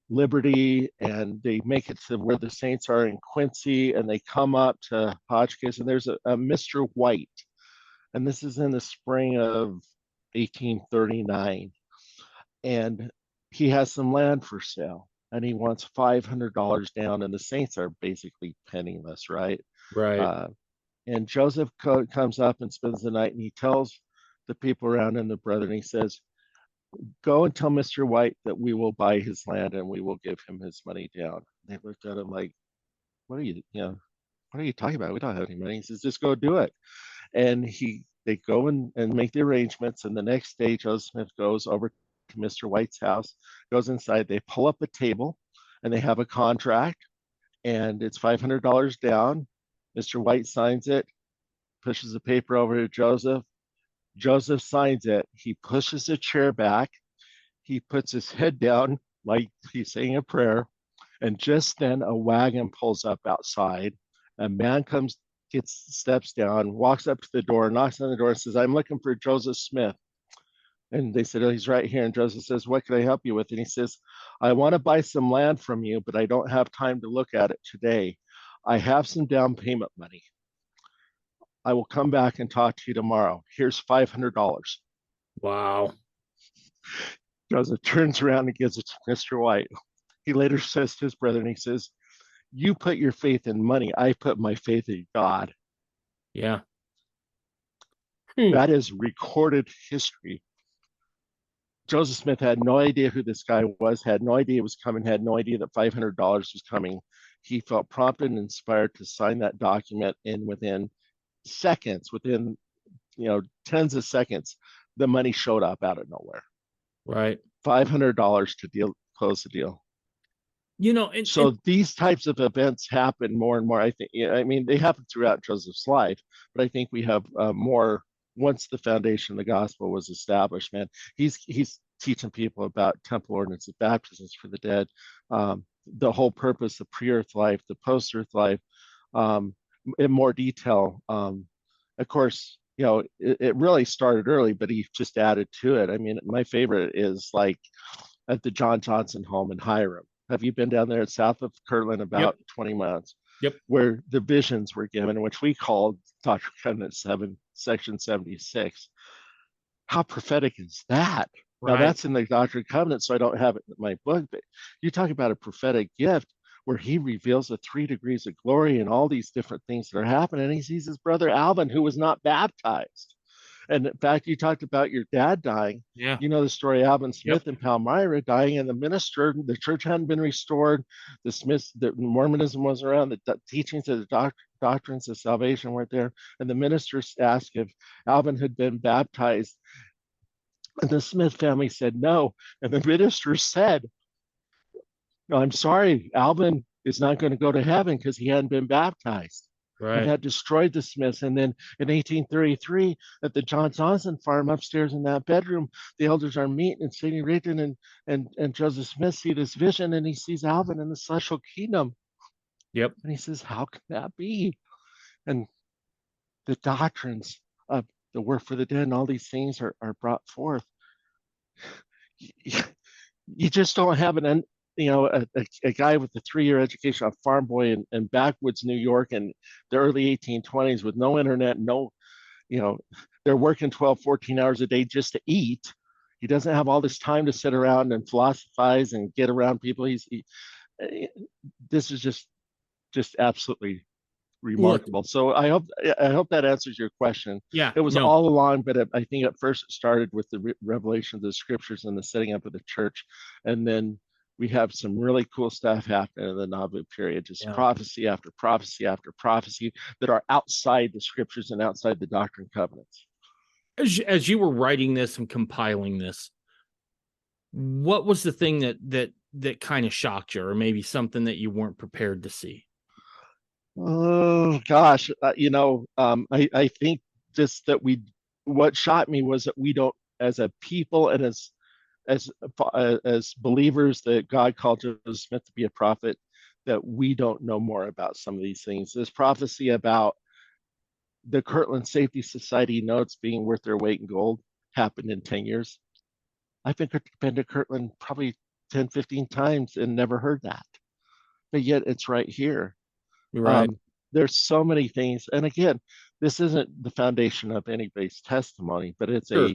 Liberty, and they make it to where the Saints are in Quincy, and they come up to Hotchkiss, and there's a Mr. White, and this is in the spring of 1839, and he has some land for sale, and he wants $500 down, and the Saints are basically penniless, right? right. Uh, and Joseph comes up and spends the night, and he tells the people around him, the brethren, he says, "Go and tell Mr. White that we will buy his land and we will give him his money down." They looked at him like, "What are what are you talking about? We don't have any money." He says, "Just go do it." And they go and make the arrangements. And the next day, Joseph Smith goes over to Mr. White's house, goes inside, they pull up a table, and they have a contract, and it's $500 down. Mr. White signs it, pushes the paper over to Joseph. Joseph signs it. He pushes the chair back. He puts his head down like he's saying a prayer. And just then a wagon pulls up outside. A man comes, steps down, walks up to the door, knocks on the door, and says, "I'm looking for Joseph Smith." And they said, "Oh, he's right here." And Joseph says, "What can I help you with?" And he says, "I want to buy some land from you, but I don't have time to look at it today. I have some down payment money. I will come back and talk to you tomorrow. Here's $500. Wow. Joseph turns around and gives it to Mr. White. He later says to his brother, and he says, "You put your faith in money. I put my faith in God." Yeah. Hmm. That is recorded history. Joseph Smith had no idea who this guy was, had no idea it was coming, had no idea that $500 was coming. He felt prompted and inspired to sign that document, and within seconds, within tens of seconds, the money showed up out of nowhere. Right. $500 to close the deal. And So these types of events happen more and more. I think. I mean, they happen throughout Joseph's life, but I think we have more once the foundation of the gospel was established. Man, he's teaching people about temple ordinances, baptisms for the dead, the whole purpose, the pre-earth life, the post-earth life, um, in more detail. Of course, it really started early, but he just added to it. I mean, my favorite is like at the John Johnson home in Hiram. Have you been down there south of Kirtland, yep, about 20 miles, yep, where the visions were given, which we called Doctrine and Covenants 7, Section 76? How prophetic is that? Now, right. that's in the Doctrine and Covenants, so I don't have it in my book, but you talk about a prophetic gift where he reveals the 3 degrees of glory and all these different things that are happening. And he sees his brother Alvin, who was not baptized. And in fact, you talked about your dad dying. Yeah. You know the story of Alvin Yep. Smith and Palmyra dying, and the minister, the church hadn't been restored. The Smiths, the Mormonism wasn't around. The teachings of the doctrines of salvation weren't there. And the ministers asked if Alvin had been baptized. And the Smith family said no. And the minister said, "No, I'm sorry, Alvin is not going to go to heaven because he hadn't been baptized." And Right. that destroyed the Smiths. And then in 1833, at the John Johnson farm upstairs in that bedroom, the elders are meeting, and Sidney Rigdon and Joseph Smith see this vision, and he sees Alvin in the celestial kingdom. Yep. And he says, how can that be? And the doctrines of the work for the dead and all these things are brought forth. You just don't have a guy with a 3-year education, a farm boy in backwoods New York in the early 1820s with no internet, no, you know, they're working 12, 14 hours a day just to eat. He doesn't have all this time to sit around and philosophize and get around people. This is just absolutely Look, remarkable. So I hope that answers your question. yeah, It was no. all along, but I think at first it started with the revelation of the scriptures and the setting up of the church, and then we have some really cool stuff happening in the Nauvoo period, just Yeah. prophecy after prophecy after prophecy that are outside the scriptures and outside the Doctrine and Covenants. As you were writing this and compiling this, what was the thing that kind of shocked you, or maybe something that you weren't prepared to see? Oh gosh, I think just that what shocked me was that we don't, as a people and as as believers that God called Joseph Smith to be a prophet, that we don't know more about some of these things. This prophecy about the Kirtland Safety Society notes being worth their weight in gold happened in 10 years. I've been to Kirtland probably 10, 15 times and never heard that. But yet it's right here. Right. Um, there's so many things. And again, this isn't the foundation of anybody's testimony, but Sure.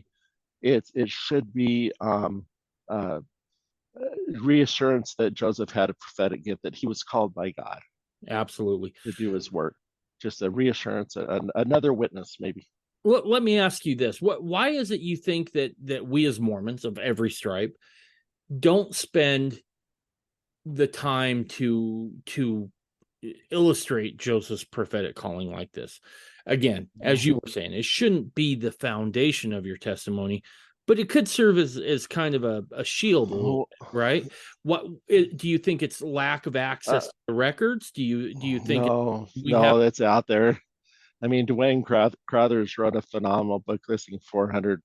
it should be uh, reassurance that Joseph had a prophetic gift, that he was called by God Absolutely. to do his work. Just a reassurance, another witness, maybe. Let me ask you this: why is it you think that we as Mormons of every stripe don't spend the time to illustrate Joseph's prophetic calling like this? Again, as you were saying, it shouldn't be the foundation of your testimony, but it could serve as kind of a shield a little Oh, bit, right? Do you think it's lack of uh, access to the records? Do you think no, we have? no, that's out there. I mean, Dwayne Crothers wrote a phenomenal book listing 400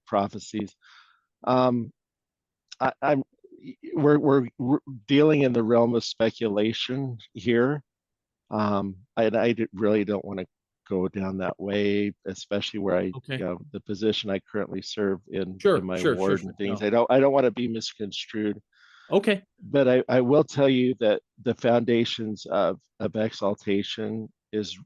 prophecies. Um, I'm we're dealing in the realm of speculation here. I really don't want to go down that way, especially where Okay. the position I currently serve in Sure, my sure, sure, ward sure. and things. No. I don't want to be misconstrued, Okay. but I will tell you that the foundations of exaltation is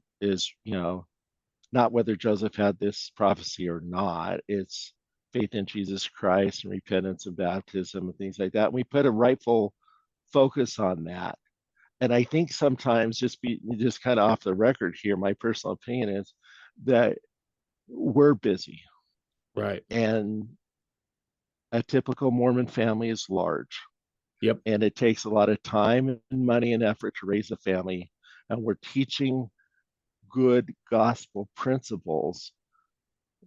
not whether Joseph had this prophecy or not. It's faith in Jesus Christ and repentance and baptism and things like that. And we put a rightful focus on that. And I think sometimes just kind of off the record here, my personal opinion is that we're busy Right. and A typical Mormon family is large, Yep. and it takes a lot of time and money and effort to raise a family. And we're teaching good gospel principles,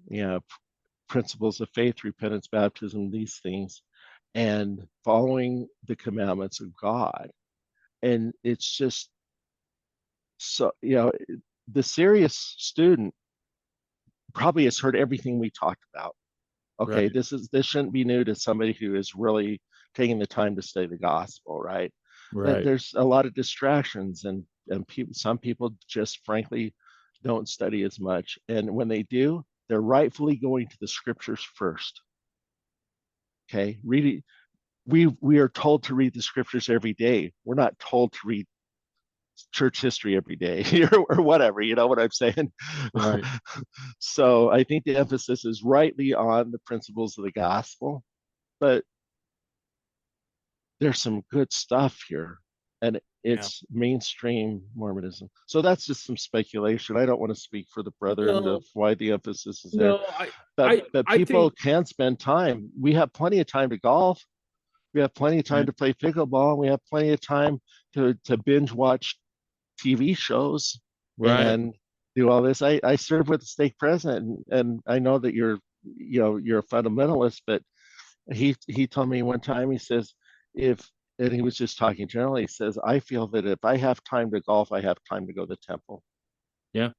you know, principles of faith, repentance, baptism, these things, and following the commandments of God. And it's just so, the serious student probably has heard everything we talked about. Okay, Right. this shouldn't be new to somebody who is really taking the time to study the gospel, right? But Right. there's a lot of distractions, and some people just frankly don't study as much, and when they do, they're rightfully going to the scriptures first. Okay, reading, we are told to read the scriptures every day. We're not told to read church history every day or whatever, you know what I'm saying? Right. So I think the emphasis is rightly on the principles of the gospel, but there's some good stuff here, and Yeah. it's mainstream Mormonism. So that's just some speculation. I don't want to speak for the brethren No, of why the emphasis is there, no, but I people think, can spend time. We have plenty of time to golf. We have plenty of time right. to play pickleball. We have plenty of time to binge watch TV shows Right. and do all this. I serve with the stake president, and I know that you're a fundamentalist, but he told me one time, he says, if and he was just talking generally, he says, I feel that if I have time to golf, I have time to go to the temple. Yeah.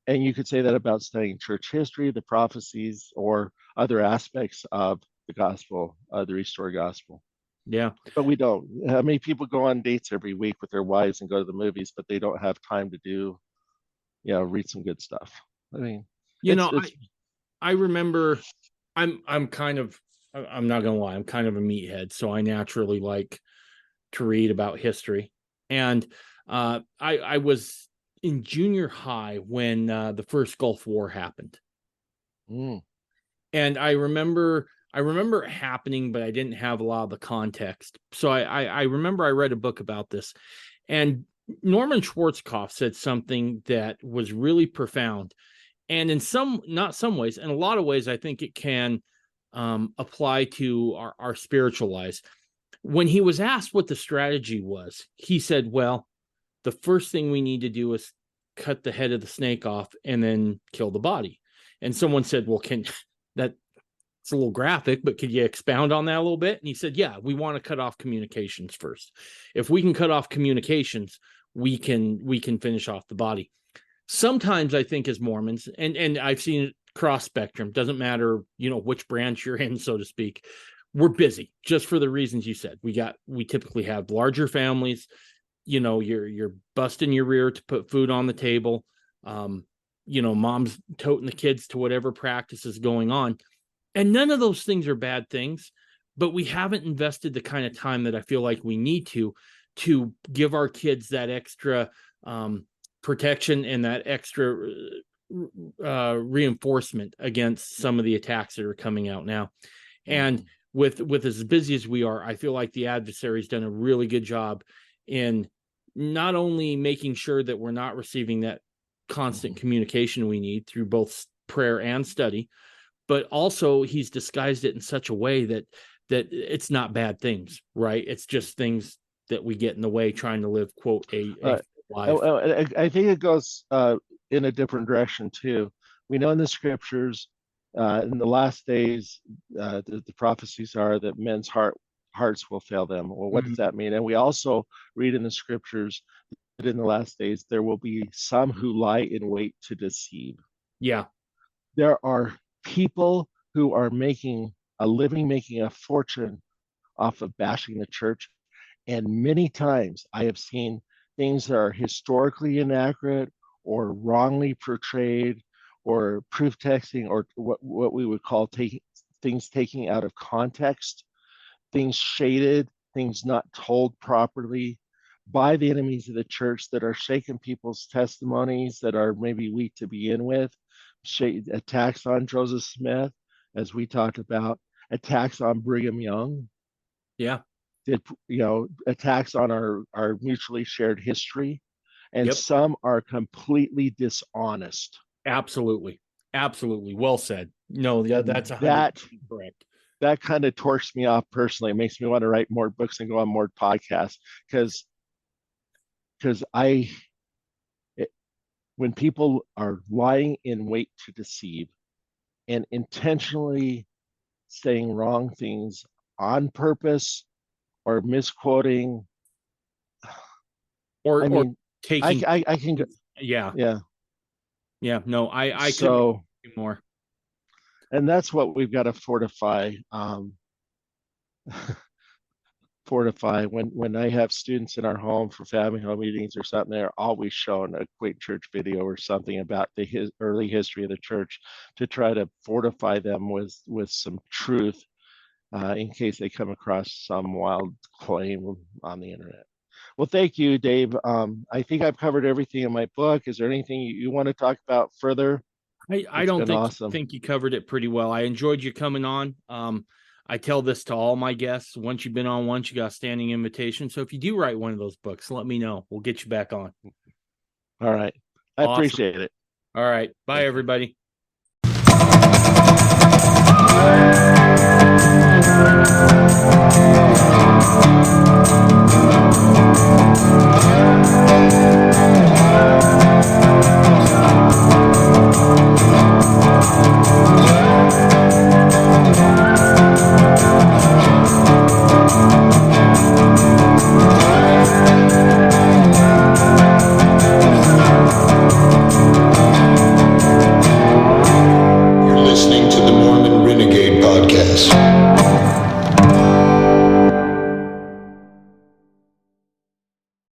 And you could say that about studying church history, the prophecies, or other aspects of the gospel, the restored gospel. Yeah. But we don't. I mean, people go on dates every week with their wives and go to the movies, but they don't have time to read some good stuff. I mean, You it's know, it's I remember I'm kind of I'm not gonna lie, I'm kind of a meathead, so I naturally like to read about history. And I was in junior high when the first Gulf War happened. mm, And I remember it happening, but I didn't have a lot of the context. So I remember I read a book about this, and Norman Schwarzkopf said something that was really profound. And in some, not some ways, in a lot of ways, I think it can apply to our spiritual lives. When he was asked what the strategy was, he said, well, the first thing we need to do is cut the head of the snake off and then kill the body. And someone said, well, can that, it's a little graphic, but could you expound on that a little bit? And he said, yeah, we want to cut off communications first. If we can cut off communications, we can finish off the body. Sometimes I think as Mormons, and I've seen it cross spectrum, doesn't matter, which branch you're in, so to speak, we're busy just for the reasons you said. We typically have larger families. You're busting your rear to put food on the table. Mom's toting the kids to whatever practice is going on. And none of those things are bad things, but we haven't invested the kind of time that I feel like we need to give our kids that extra protection and that extra reinforcement against some of the attacks that are coming out now. And mm, with as busy as we are, I feel like the adversary's done a really good job in not only making sure that we're not receiving that constant mm. communication we need through both prayer and study, but also he's disguised it in such a way that it's not bad things, right? It's just things that we get in the way trying to live, quote, a Uh, life. I think it goes in a different direction too. We know in the scriptures, in the last days, the prophecies are that men's hearts will fail them. Well, what does Mhm. that mean? And we also read in the scriptures that in the last days there will be some who lie in wait to deceive. Yeah. There are people who are making a living, making a fortune off of bashing the church. And many times I have seen things that are historically inaccurate or wrongly portrayed or proof texting, or what we would call taking things taking out of context, things shaded, things not told properly by the enemies of the church that are shaking people's testimonies that are maybe weak to begin with, attacks on Joseph Smith, as we talked about, attacks on Brigham Young, Yeah. did attacks on our mutually shared history, and Yep. some are completely dishonest. Absolutely. Absolutely. Well said. No, yeah, And that's 100% that correct. that kind of torques me off personally. It makes me want to write more books and go on more podcasts because I when people are lying in wait to deceive and intentionally saying wrong things on purpose or misquoting, I or mean, taking. I can go, Yeah. yeah. No, I couldn't So, agree more. and that's what we've got to fortify. Fortify when I have students in our home for family home meetings or something, they're always showing a Quake Church video or something about the early history of the church to try to fortify them with some truth in case they come across some wild claim on the internet. Well, thank you, Dave. I think I've covered everything in my book. Is there anything you want to talk about further? I It's don't been think awesome. you covered it pretty well. I enjoyed you coming on. I tell this to all my guests. Once you've been on once, you got a standing invitation. So if you do write one of those books, let me know. We'll get you back on. All right. I Awesome. appreciate it. All right. Bye, Thank you. everybody. You're listening to the Mormon Renegade Podcast.